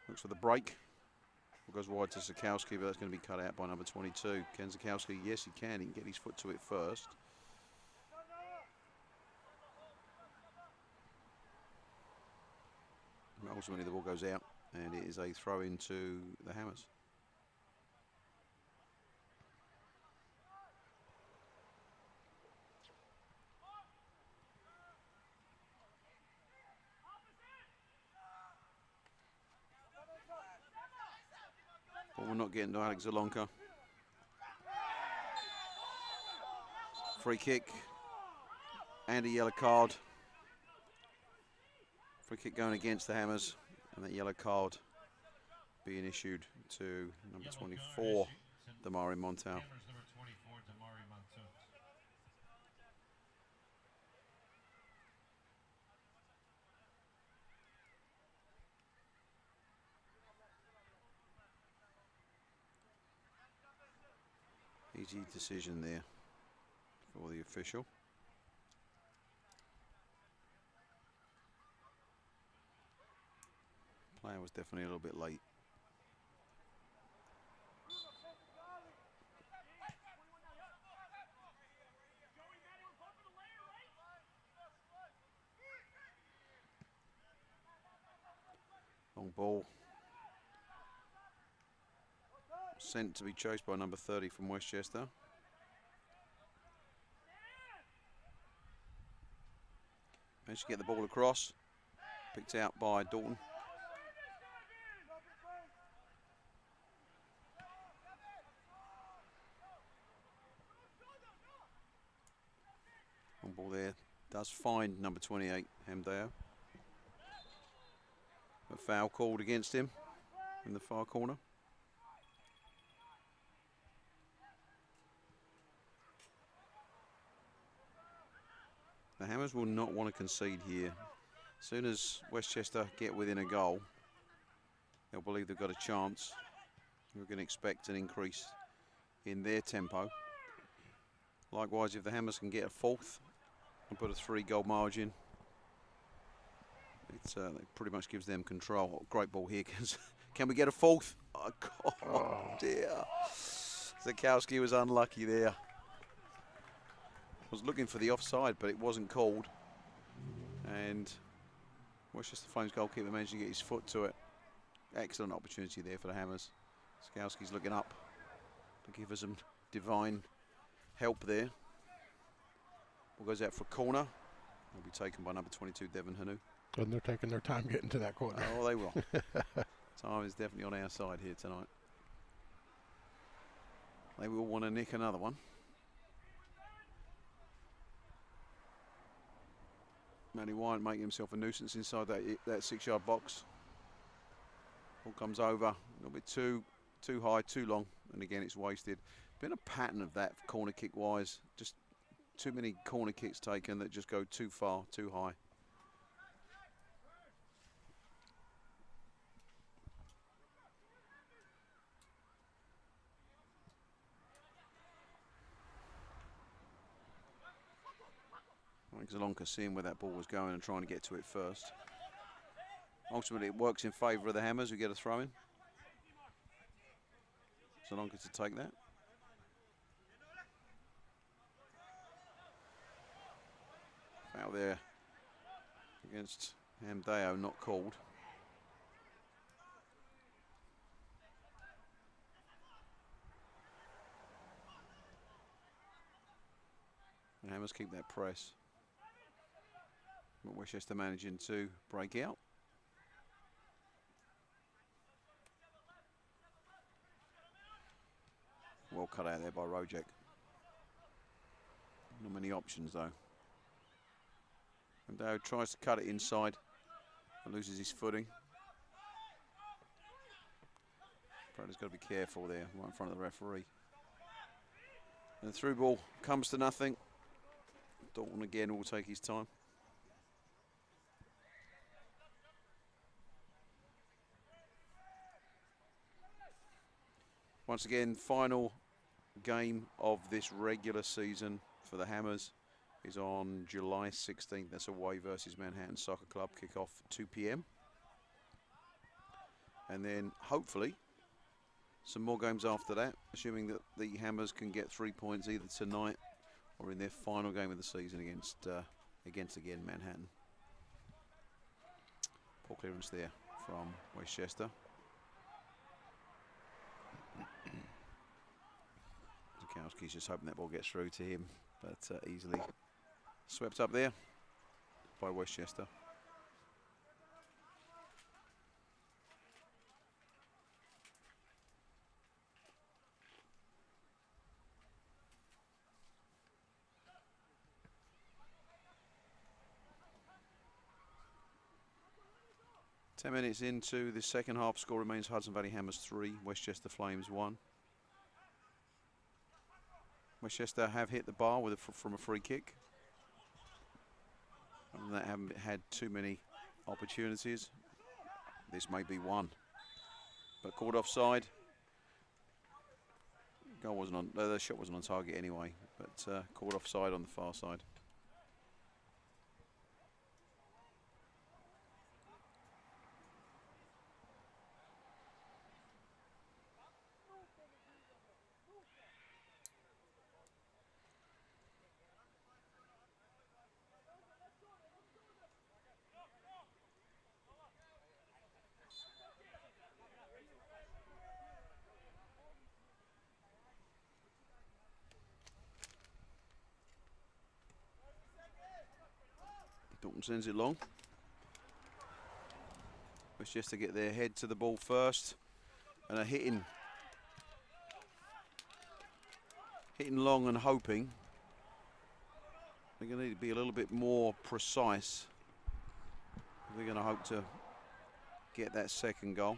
looks for the break. Goes wide to Zakowski, but that's going to be cut out by number 22. Ken Zakowski, yes he can get his foot to it first. And ultimately the ball goes out and it is a throw into the Hammers. But we're not getting to Alex Zalonka. Free kick and a yellow card. Free kick going against the Hammers, and that yellow card being issued to number 24, Damari Montal. Easy decision there for the official. Player was definitely a little bit late. Long ball. Sent to be chased by number 30 from Westchester. Managed to get the ball across. Picked out by Dalton. Long ball there. Does find number 28, Hamdeo. A foul called against him in the far corner. The Hammers will not want to concede here. As soon as Westchester get within a goal, they'll believe they've got a chance. We're going to expect an increase in their tempo. Likewise, if the Hammers can get a fourth and put a 3-goal margin, it pretty much gives them control. Great ball here. Can we get a fourth? Oh, God, oh dear. Zakowski was unlucky there. Was looking for the offside, but it wasn't called. And Westchester Flames goalkeeper managed to get his foot to it. Excellent opportunity there for the Hammers. Zakowski's looking up to give us some divine help there. Ball goes out for a corner. Will be taken by number 22, Devon Hanu. And they're taking their time getting to that corner. Oh, they will. Time is definitely on our side here tonight. They will want to nick another one. Matty Wyatt making himself a nuisance inside that 6-yard box. Ball comes over a little bit too high, too long, and again it's wasted. Been a pattern of that corner kick wise. Just too many corner kicks taken that just go too far, too high. Zalonka seeing where that ball was going and trying to get to it first. Ultimately, it works in favour of the Hammers who get a throw in. Zalonka to take that. Foul there against Hamdeo, not called. The Hammers keep that press. But Westchester managing to break out. Well cut out there by Rojek. Not many options though. And tries to cut it inside, but loses his footing. Prater's got to be careful there, right in front of the referee. And the through ball comes to nothing. Dalton again will take his time. Once again, final game of this regular season for the Hammers is on July 16th. That's away versus Manhattan Soccer Club. Kick-off 2 p.m. And then hopefully some more games after that, assuming that the Hammers can get 3 points either tonight or in their final game of the season against again Manhattan. Poor clearance there from Westchester. Zakowski's just hoping that ball gets through to him, but easily swept up there by Westchester. Ten minutes into the second half, score remains Hudson Valley Hammers 3, Westchester Flames 1. Westchester have hit the bar with from a free kick. And they haven't had too many opportunities. This may be one, but called offside. Goal wasn't on. The shot wasn't on target anyway, but called offside on the far side. Dalton sends it long. Westchester get their head to the ball first and are hitting long and hoping. They're going to need to be a little bit more precise. They're going to hope to get that second goal.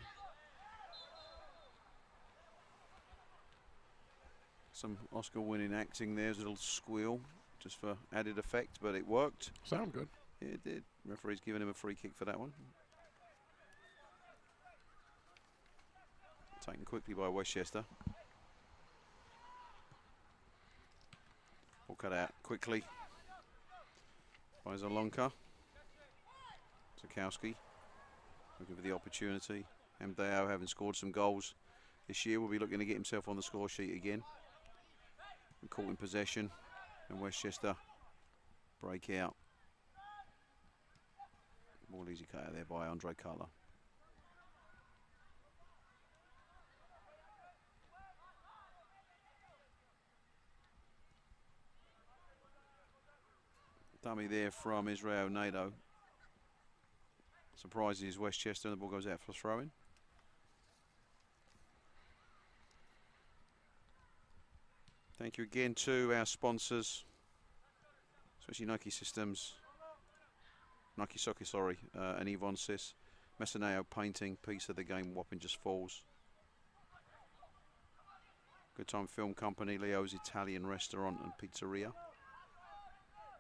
Some Oscar-winning acting there. There's a little squeal just for added effect, but it worked. Sound good. Yeah, it did. Referee's giving him a free kick for that one. Taken quickly by Westchester. Ball cut out quickly by Zalonka. Zakowski looking for the opportunity. Hamdeo, having scored some goals this year, will be looking to get himself on the score sheet again. And caught in possession, and Westchester break out. Ball easy cut out there by Andre Cutler. Dummy there from Israel Nadeau. Surprises Westchester, and the ball goes out for throw-in. Thank you again to our sponsors, especially Nike Systems, Nike Soccer, sorry, and Yvonne Sis. Messineo Painting, piece of the game, Wapping Just Falls. Good Time Film Company, Leo's Italian Restaurant and Pizzeria.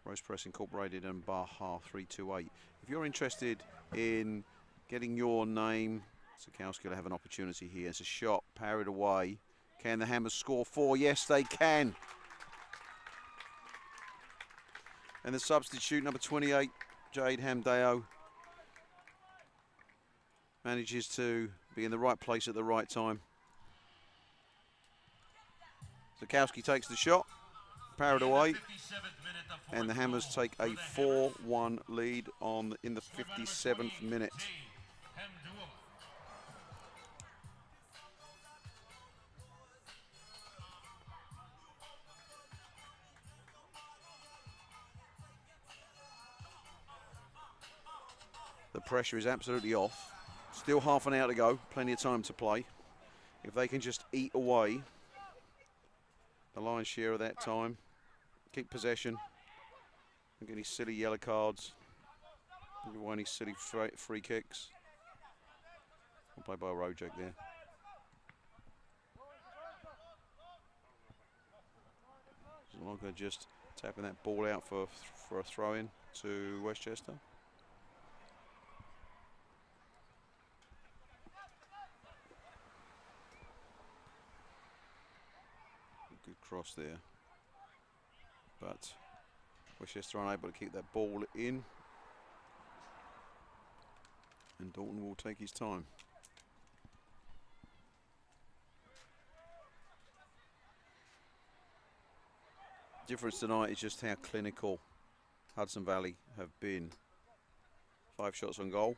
Rose Press Incorporated and Baja 328. If you're interested in getting your name, Zakowski will have an opportunity here. It's a shot, parried away. Can the Hammers score 4? Yes, they can. And the substitute, number 28, Jade Hamdeo, manages to be in the right place at the right time. Zakowski takes the shot, parried away, and the Hammers take a 4-1 lead in the 57th minute. The pressure is absolutely off. Still half an hour to go, plenty of time to play. If they can just eat away the lion's share of that time, keep possession, don't get any silly yellow cards, don't get any silly free kicks. I'll play by Rojek there. Zalonka just tapping that ball out for a throw-in to Westchester. Good cross there, but Westchester unable to keep that ball in, and Dalton will take his time. Difference tonight is just how clinical Hudson Valley have been. 5 shots on goal,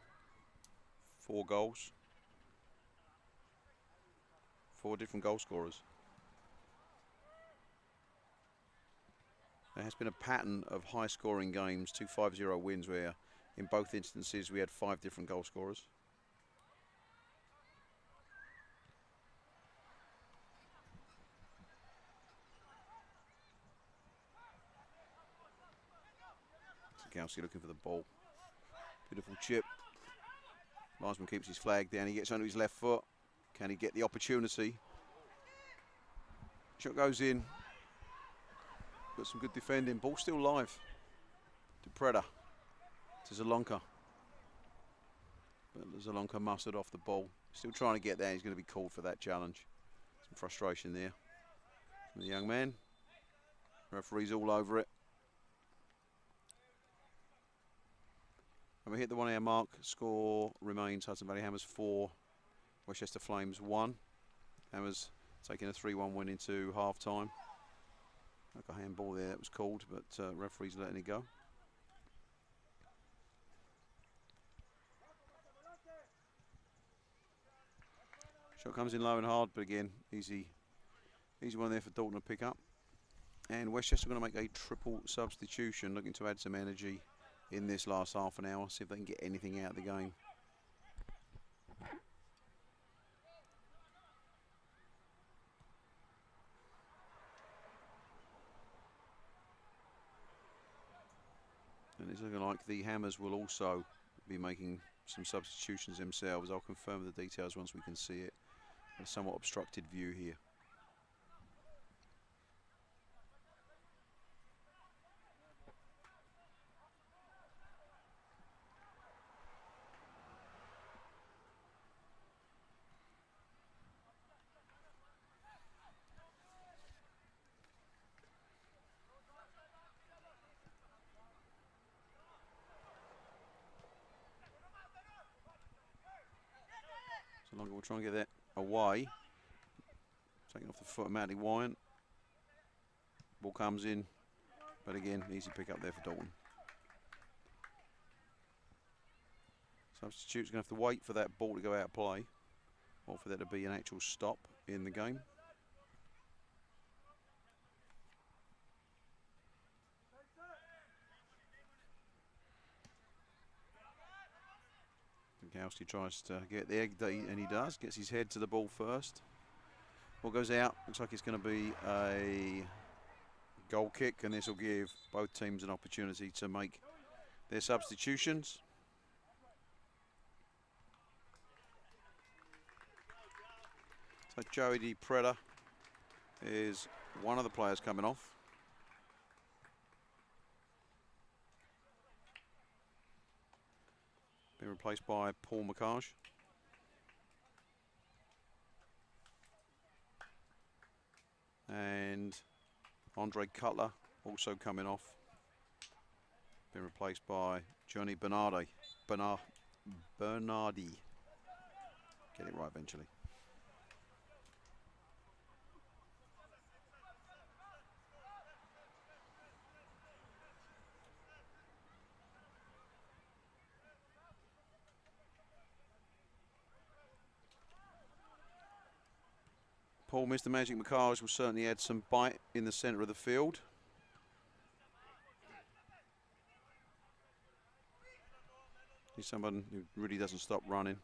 4 goals, 4 different goal scorers. There has been a pattern of high-scoring games, 2 5-0 wins, where in both instances we had 5 different goal scorers. Zakowski looking for the ball. Beautiful chip. Marsman keeps his flag down. He gets onto his left foot. Can he get the opportunity? Shot goes in. Got some good defending. Ball still live. To Preda. To Zalonka. But Zalonka mustered off the ball. Still trying to get there. He's going to be called for that challenge. Some frustration there from the young man. Referee's all over it. And we hit the 1 hour mark. Score remains Hudson Valley Hammers 4, Westchester Flames 1. Hammers taking a 3-1 win into half time. Like a handball there, that was called, but referee's letting it go. Shot comes in low and hard, but again, easy one there for Dalton to pick up. And Westchester going to make a triple substitution, looking to add some energy in this last half an hour, see if they can get anything out of the game. And it's looking like the Hammers will also be making some substitutions themselves. I'll confirm the details once we can see it. A somewhat obstructed view here. So longer we'll try and get that away. Taking off the foot of Matty Wyant. Ball comes in, but again, easy pick up there for Dalton. Substitute's going to have to wait for that ball to go out of play, or for there to be an actual stop in the game. Gowski tries to get there, and he does. Gets his head to the ball first. Ball goes out. Looks like it's going to be a goal kick, and this will give both teams an opportunity to make their substitutions. So Joey Di Preda is one of the players coming off. Been replaced by Paul McCarge. And Andre Cutler also coming off. Been replaced by Johnny Bernardi. Bernardi. Get it right eventually. Paul Mr. Magic McCarge will certainly add some bite in the centre of the field. He's someone who really doesn't stop running.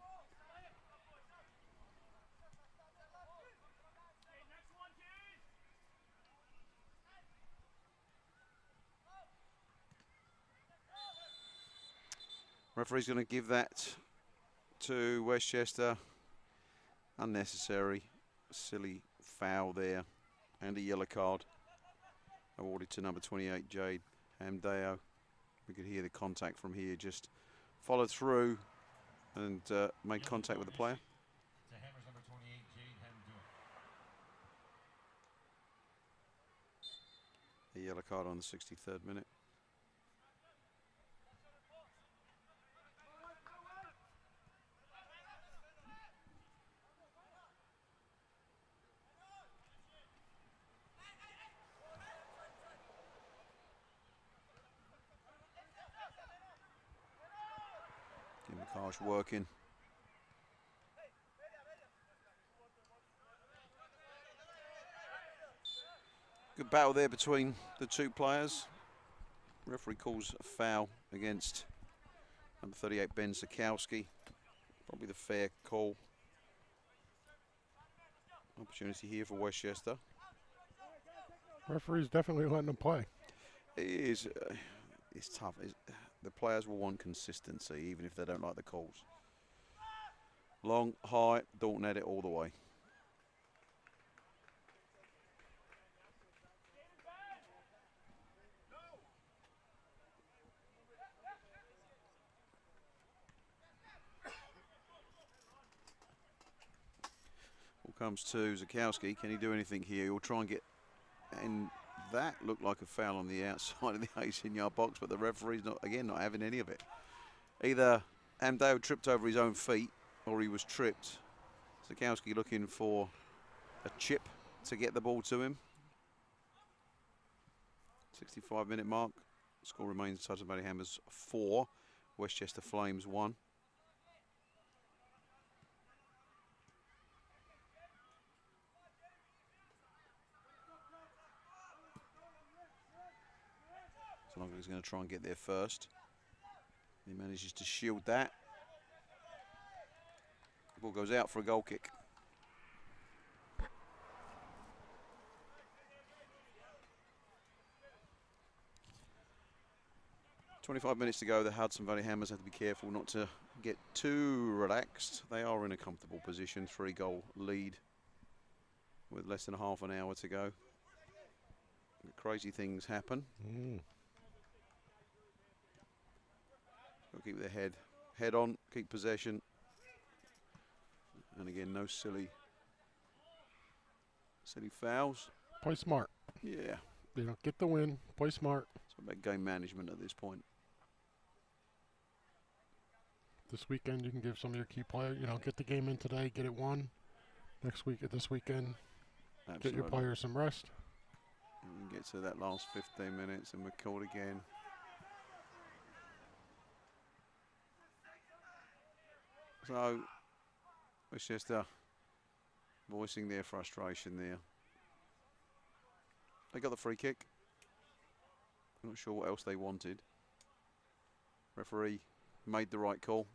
Referee's going to give that to Westchester. Unnecessary. Silly foul there, and a yellow card awarded to number 28, Jade Hamdeo. We could hear the contact from here, just followed through and made contact with the player. To Hammers number 28, Jade Hamdeo. A yellow card on the 63rd minute. McCarge working. Good battle there between the two players. Referee calls a foul against number 38, Ben Zakowski. Probably the fair call. Opportunity here for Westchester. Referee's definitely letting them play. It is. It's tough. The players will want consistency, even if they don't like the calls. Long, high, Dalton had it all the way. Ball comes to Zakowski. Can he do anything here? He'll try and get... And that looked like a foul on the outside of the 18-yard box, but the referee's not having any of it. Either Hamdeo tripped over his own feet, or he was tripped. Zakowski looking for a chip to get the ball to him. 65-minute mark. Score remains Hudson Valley Hammers 4, Westchester Flames 1. So long as he's going to try and get there first. He manages to shield that. The ball goes out for a goal kick. "25 minutes to go. The Hudson Valley Hammers have to be careful not to get too relaxed. They are in a comfortable position, 3-goal lead with less than half an hour to go. Crazy things happen. Got to keep their head on, keep possession. And again, no silly fouls. Play smart. Yeah. You know, get the win. Play smart. It's about game management at this point. This weekend, you can give some of your key players, you know, get the game in today, get it won. Next week, this weekend, Absolutely. get your players some rest. And we get to that last 15 minutes and we're called again. So, Westchester voicing their frustration there. They got the free kick. I'm not sure what else they wanted. Referee made the right call.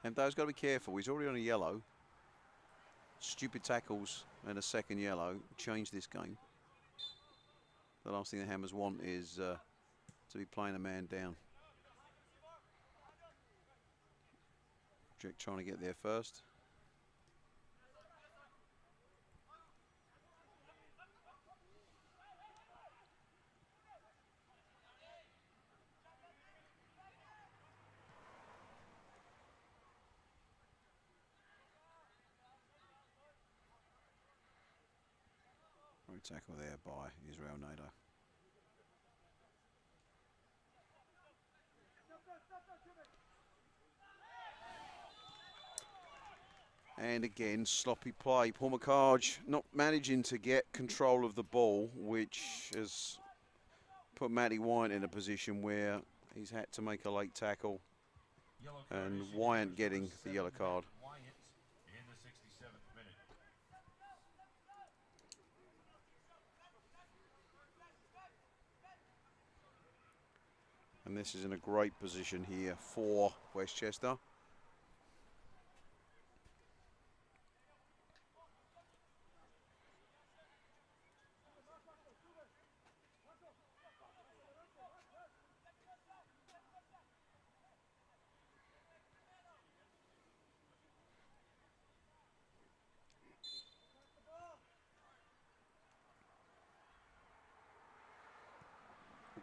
And Do's got to be careful. He's already on a yellow. Stupid tackles and a second yellow change this game. The last thing the Hammers want is to be playing a man down. Jack trying to get there first. Great tackle there by Israel Nader. And again, sloppy play. Paul McCarge not managing to get control of the ball, which has put Matty Wyant in a position where he's had to make a late tackle. And Wyant getting the yellow card. In the 67th minute. And this is in a great position here for Westchester.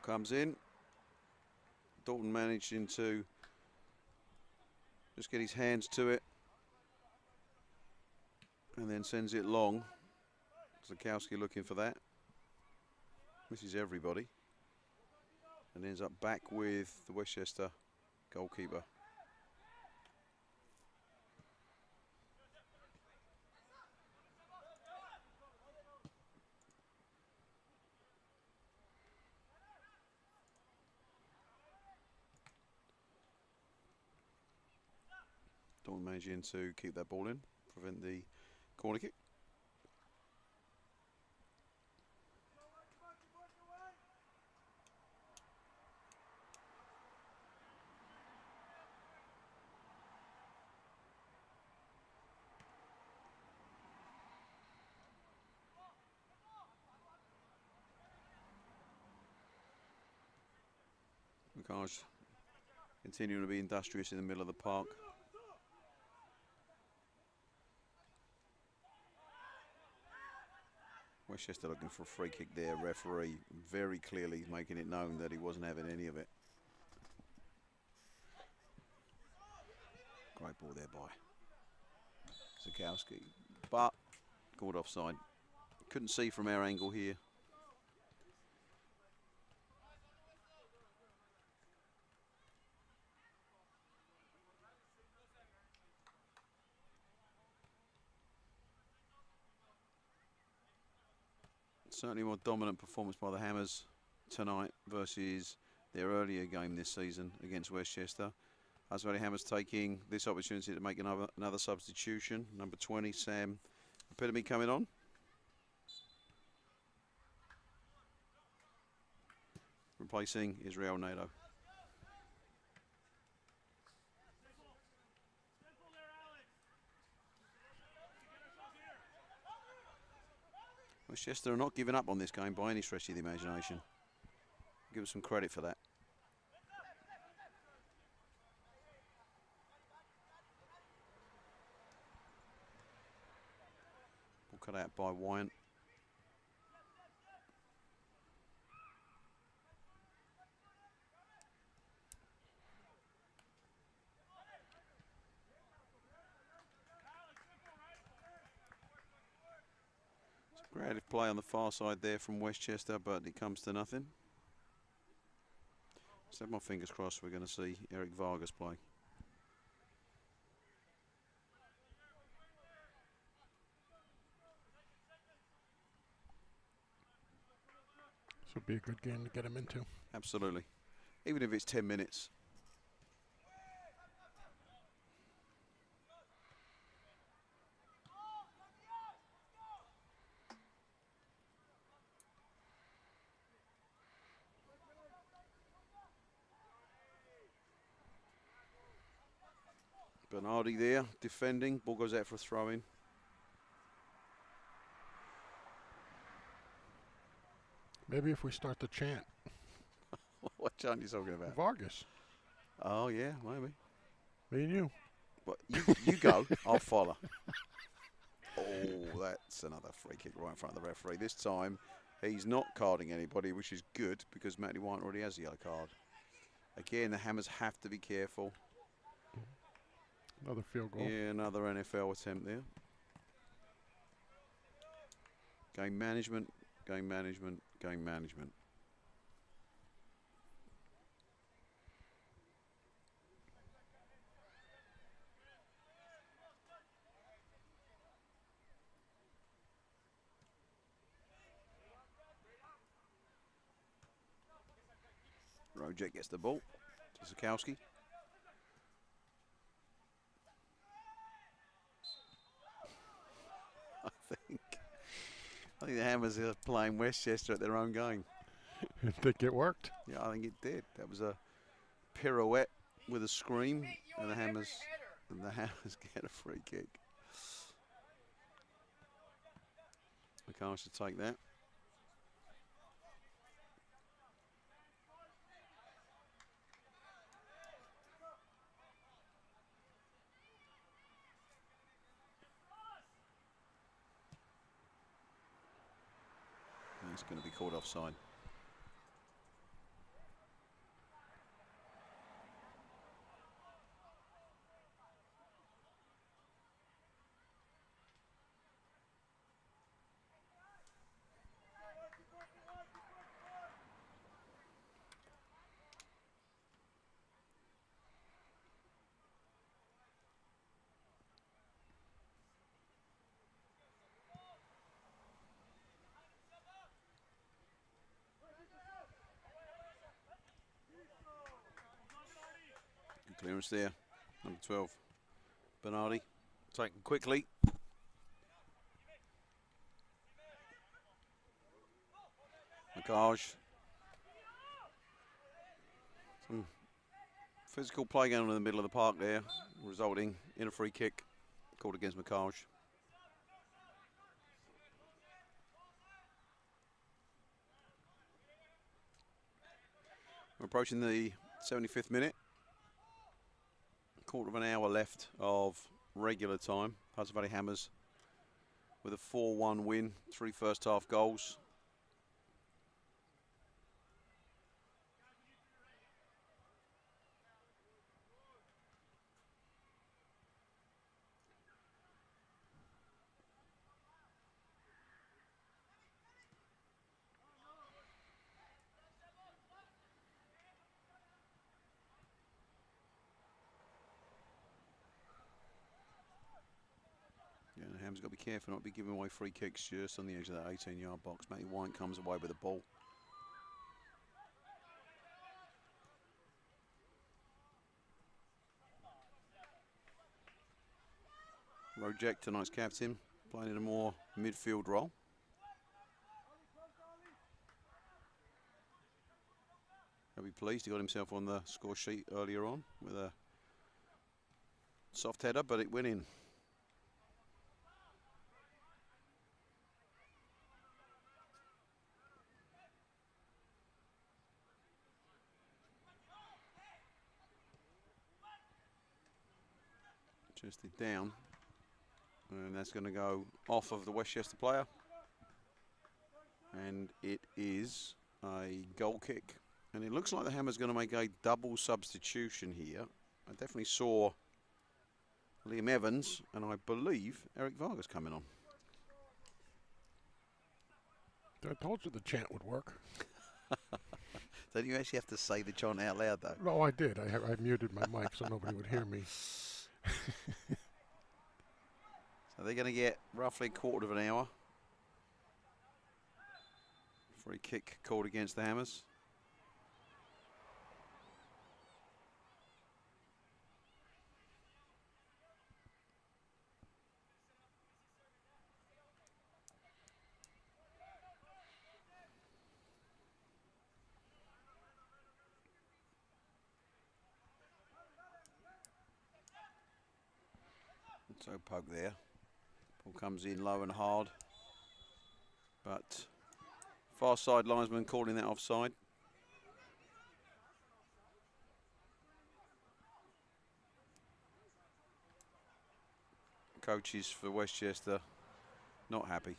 Comes in. Dalton managing to just get his hands to it and then sends it long. Zakowski looking for that. Misses everybody and ends up back with the Westchester goalkeeper. Dalton managing to keep that ball in, prevent the corner kick. McCarge continuing to be industrious in the middle of the park. Westchester looking for a free kick there. Referee very clearly making it known that he wasn't having any of it. Great ball there by Zakowski, but called offside. Couldn't see from our angle here. Certainly more dominant performance by the Hammers tonight versus their earlier game this season against Westchester. Hudson Valley Hammers taking this opportunity to make another substitution. Number 20, Sam Epitome, coming on. replacing Israel Nato. Westchester are not giving up on this game by any stretch of the imagination. Give them some credit for that. Ball cut out by Wyant. Creative play on the far side there from Westchester, but it comes to nothing. Just have my fingers crossed we're going to see Eric Vargas play. This would be a good game to get him into. Absolutely. Even if it's 10 minutes. Bernardi there, defending. Ball goes out for a throw-in. Maybe if we start to chant. What chant are you talking about? Vargas. Oh, yeah, maybe. Me and you. But you go, I'll follow. Oh, that's another free kick right in front of the referee. This time, he's not carding anybody, which is good because Matty White already has a yellow card. Again, the Hammers have to be careful. Another field goal. Yeah, another NFL attempt there. Game management, game management, game management. Rojek gets the ball to Sikowski. I think the Hammers are playing Westchester at their own game. You think it worked? Yeah, I think it did. That was a pirouette with a scream, and the Hammers get a free kick. McCarr should take that. He's going to be called offside. Clearance there, number 12, Bernardi, taken quickly. McCarge. Some physical play going on in the middle of the park there, resulting in a free kick called against McCarge. We're approaching the 75th minute. Quarter of an hour left of regular time. Hudson Valley Hammers with a 4-1 win, 3 first half goals. Yeah, the Hammers got to be careful not to be giving away free kicks just on the edge of that 18-yard box. Matty White comes away with the ball. Rojek, tonight's captain, playing in a more midfield role. He'll be pleased. He got himself on the score sheet earlier on with a soft header, but it went in. Just down, and that's going to go off of the Westchester player, and it is a goal kick, and it looks like the Hammer's going to make a double substitution here. I definitely saw Liam Evans, and I believe Eric Vargas coming on. I told you the chant would work. Don't you actually have to say the chant out loud, though? No, I did. I muted my mic so nobody would hear me. So they're going to get roughly a quarter of an hour. Free kick called against the Hammers. So poke there. Ball comes in low and hard. But far side linesman calling that offside. Coaches for Westchester not happy.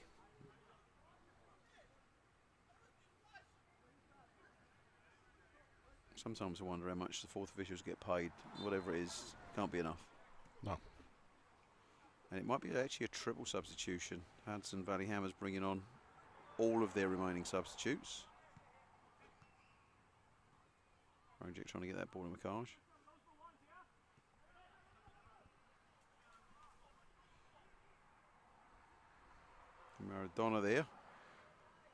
Sometimes I wonder how much the fourth officials get paid. Whatever it is, can't be enough. No. And it might be actually a triple substitution. Hudson Valley Hammers bringing on all of their remaining substitutes. Project trying to get that ball in Macaj. Maradona there.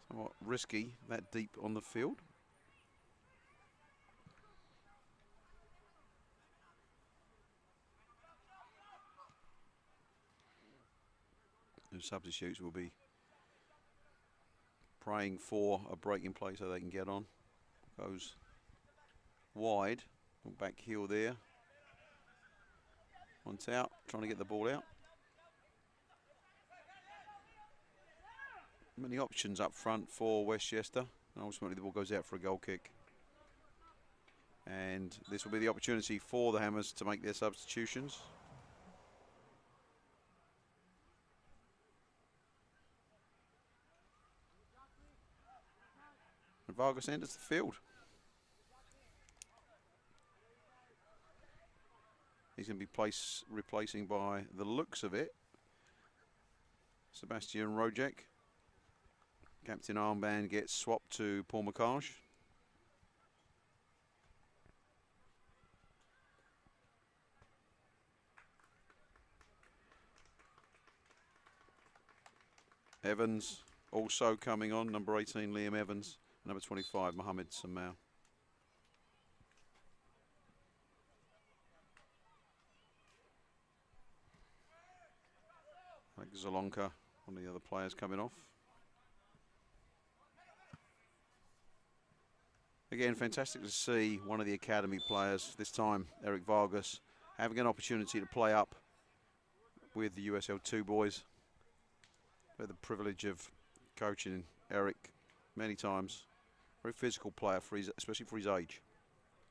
Somewhat risky, that deep on the field. The substitutes will be praying for a break in play so they can get on. Goes wide, back heel there. Once out, trying to get the ball out. Many options up front for Westchester. And ultimately the ball goes out for a goal kick. And this will be the opportunity for the Hammers to make their substitutions. And Vargas enters the field. He's going to be replacing by the looks of it, Sebastian Rojek. Captain armband gets swapped to Paul Macaj. Evans also coming on, number 18 Liam Evans, number 25 Mohamed Samau. Like Zalonka, one of the other players coming off. Again, fantastic to see one of the academy players, this time Eric Vargas, having an opportunity to play up with the USL2 boys. We had the privilege of coaching Eric many times. Very physical player, for his, especially for his age.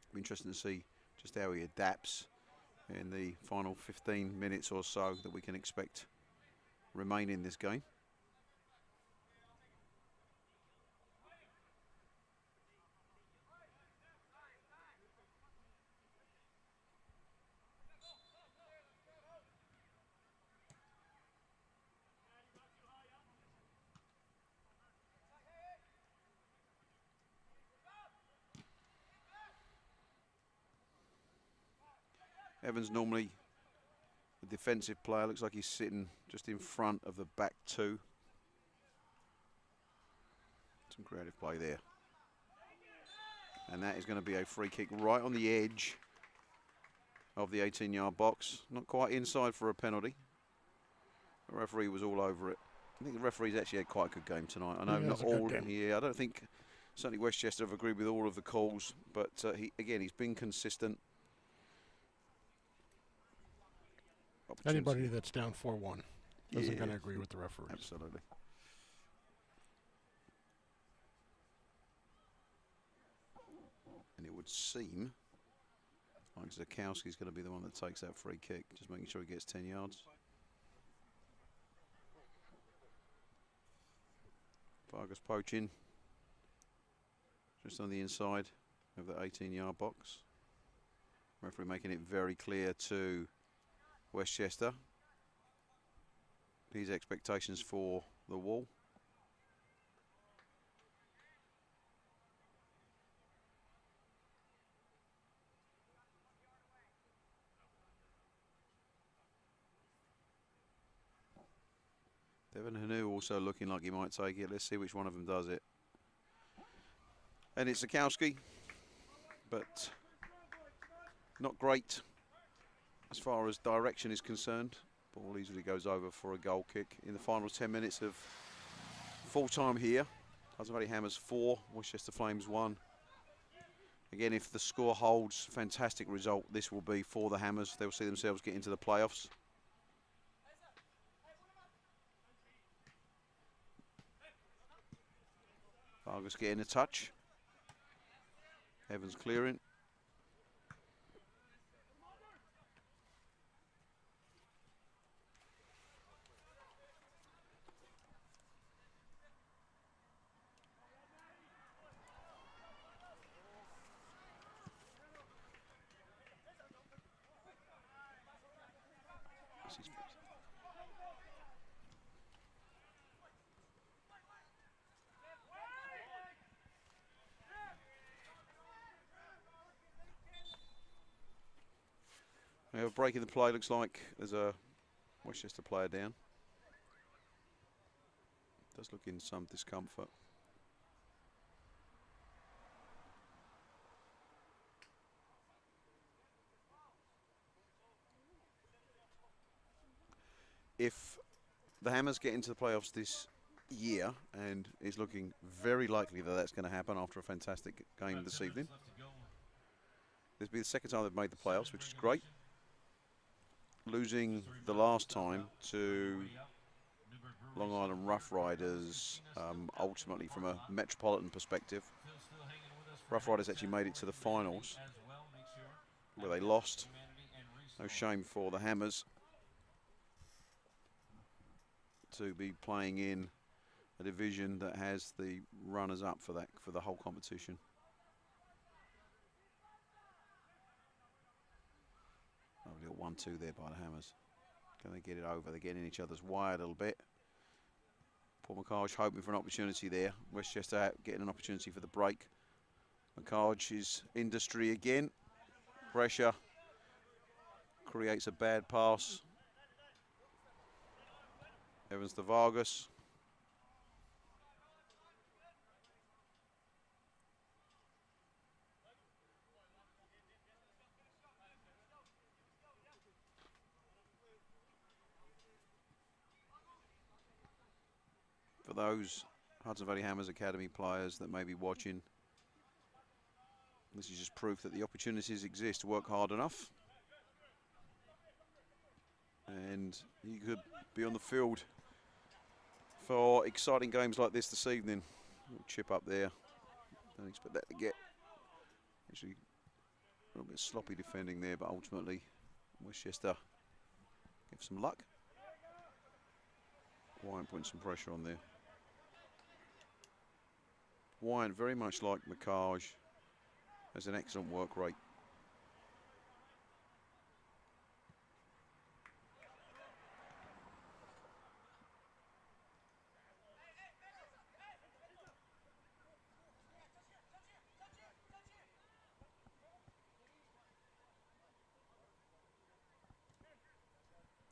It'll be interesting to see just how he adapts in the final 15 minutes or so that we can expect remain in this game. Evans normally a defensive player, looks like he's sitting just in front of the back two. Some creative play there. And that is going to be a free kick right on the edge of the 18-yard box. Not quite inside for a penalty. The referee was all over it. I think the referee's actually had quite a good game tonight. I know not all. Yeah, I don't think Certainly Westchester have agreed with all of the calls, but he's been consistent. Anybody that's down 4-1 isn't going to agree with the referees. Absolutely. And it would seem like Zakowski's going to be the one that takes that free kick, just making sure he gets 10 yards. Vargas poaching just on the inside of the 18-yard box. Referee making it very clear to Westchester his expectations for the wall. Devin Hanu also looking like he might take it. Let's see which one of them does it. And it's Zakowski, but not great as far as direction is concerned. Ball easily goes over for a goal kick in the final 10 minutes of full time here. Hudson Valley Hammers 4, Westchester Flames 1. Again, if the score holds, fantastic result this will be for the Hammers. They'll see themselves get into the playoffs. Vargas getting a touch. Evans clearing. We have a break in the play. Looks like there's a Westchester player down. Does look in some discomfort. If the Hammers get into the playoffs this year, and it's looking very likely that that's going to happen after a fantastic game this evening. This will be the second time they've made the playoffs, which is great. Losing the last time to Long Island Rough Riders, ultimately from a metropolitan perspective. Rough Riders actually made it to the finals, where they lost. No shame for the Hammers to be playing in a division that has the runners-up for the whole competition. Lovely little 1-2 there by the Hammers. Can they get it over? They're getting in each other's way a little bit. Paul McCarge hoping for an opportunity there. Westchester getting an opportunity for the break. McCarge is industry again. Pressure. Creates a bad pass. Evans to Vargas. For those Hudson Valley Hammers Academy players that may be watching, this is just proof that the opportunities exist. Work hard enough, and you could be on the field for exciting games like this evening. Little chip up there. Don't expect that to get. Actually, a little bit sloppy defending there, but ultimately Westchester give some luck. Wyant putting some pressure on there. Wyant, very much like McCarge, has an excellent work rate.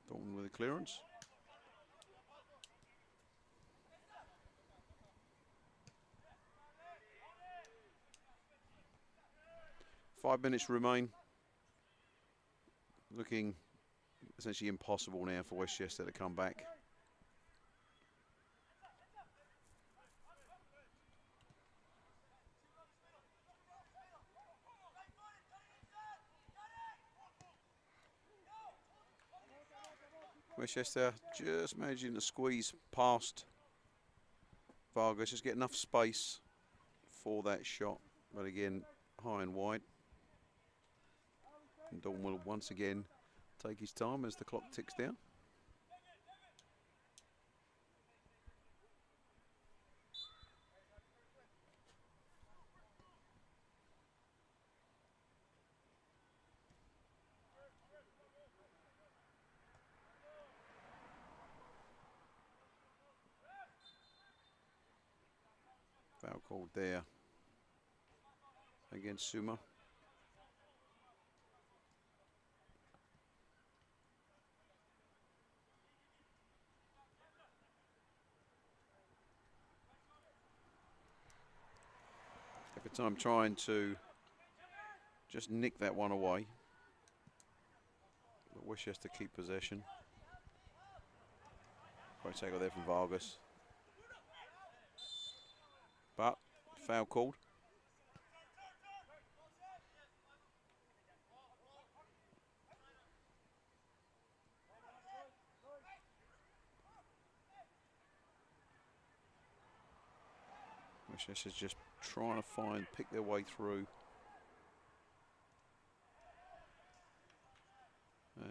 Dalton with a clearance. Five minutes remain. Looking essentially impossible now for Westchester to come back. Westchester just managing to squeeze past Vargas, just get enough space for that shot. But again, high and wide. And Dalton will once again take his time as the clock ticks down. Foul called there against Suma. Every time trying to just nick that one away. But Westchester keep possession. Great tackle there from Vargas. But foul called. Westchester's just trying to pick their way through.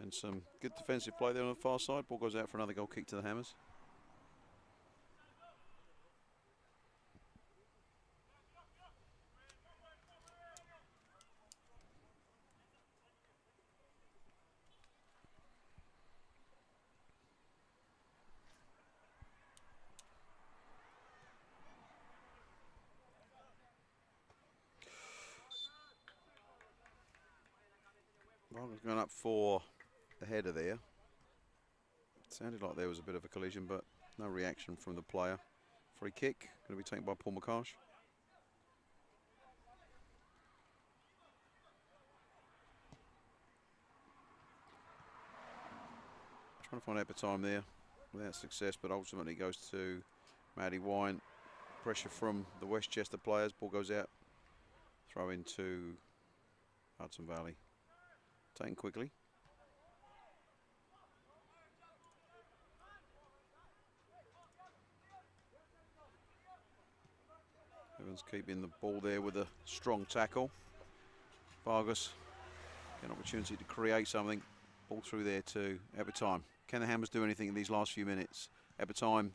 And some good defensive play there on the far side. Ball goes out for another goal kick to the Hammers. Vargas going up for the header there. It sounded like there was a bit of a collision, but no reaction from the player. Free kick, going to be taken by Paul McCarsh. Trying to find out the time there without success, but ultimately goes to Matty Wine. Pressure from the Westchester players. Ball goes out. Throw into Hudson Valley. Taken quickly. Evans keeping the ball there with a strong tackle. Vargas, an opportunity to create something. Ball through there to Ebertime. Can the Hammers do anything in these last few minutes? Ebertime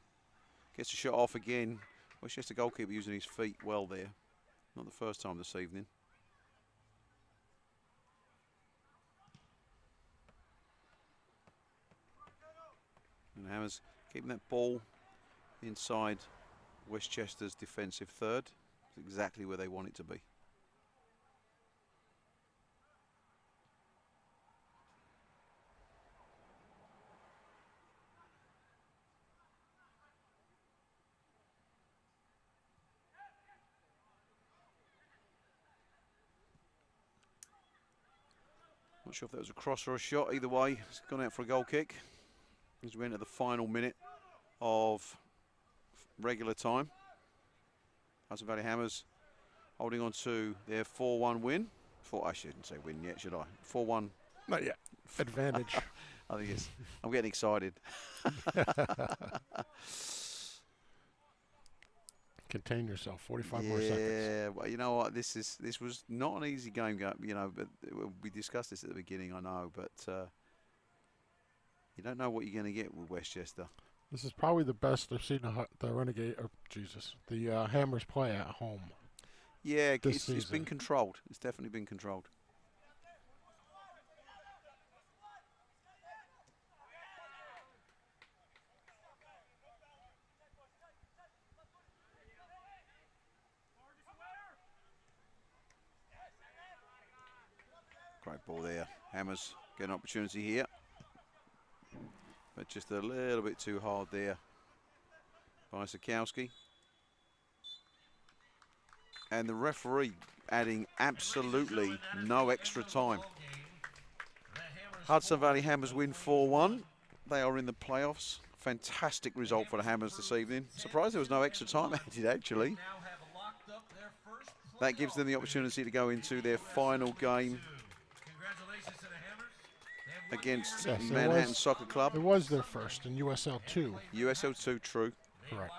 gets a shot off again. Westchester goalkeeper using his feet well there. Not the first time this evening. And the Hammers keeping that ball inside Westchester's defensive third. It's exactly where they want it to be. Not sure if that was a cross or a shot. Either way, it's gone out for a goal kick. As we enter the final minute of regular time. Hudson Valley Hammers holding on to their 4-1 win. I shouldn't say win yet, should I? 4-1. Not yet. Advantage. I think it's. I'm getting excited. Contain yourself. 45 more seconds. Yeah, well, you know what? This was not an easy game. You know, but we discussed this at the beginning. I know, but you don't know what you're going to get with Westchester. This is probably the best I've seen the Renegade, or the Hammers play at home. Yeah, it's been controlled. It's definitely been controlled. Great ball there. Hammers get an opportunity here. But just a little bit too hard there by Sikowski. And the referee adding absolutely no extra time. Hudson Valley Hammers win 4-1. They are in the playoffs. Fantastic result for the Hammers this evening. Surprised there was no extra time added, actually. That gives them the opportunity to go into their final game against Yes, it Manhattan was. Soccer Club. It was their first in USL 2. USL 2, true. Correct.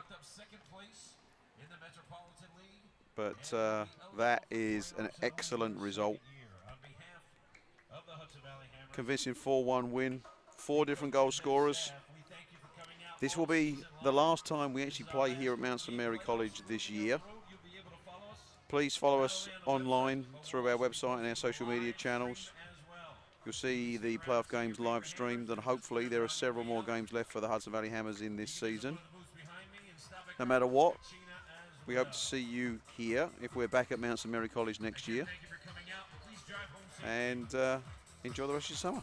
But that is an excellent result. Convincing 4-1 win. 4 different goal scorers. This will be the last time we actually play here at Mount St Mary College this year. Please follow us online through our website and our social media channels. You'll see the playoff games live streamed, and hopefully there are several more games left for the Hudson Valley Hammers in this season. No matter what, we hope to see you here if we're back at Mount St Mary College next year. And enjoy the rest of your summer.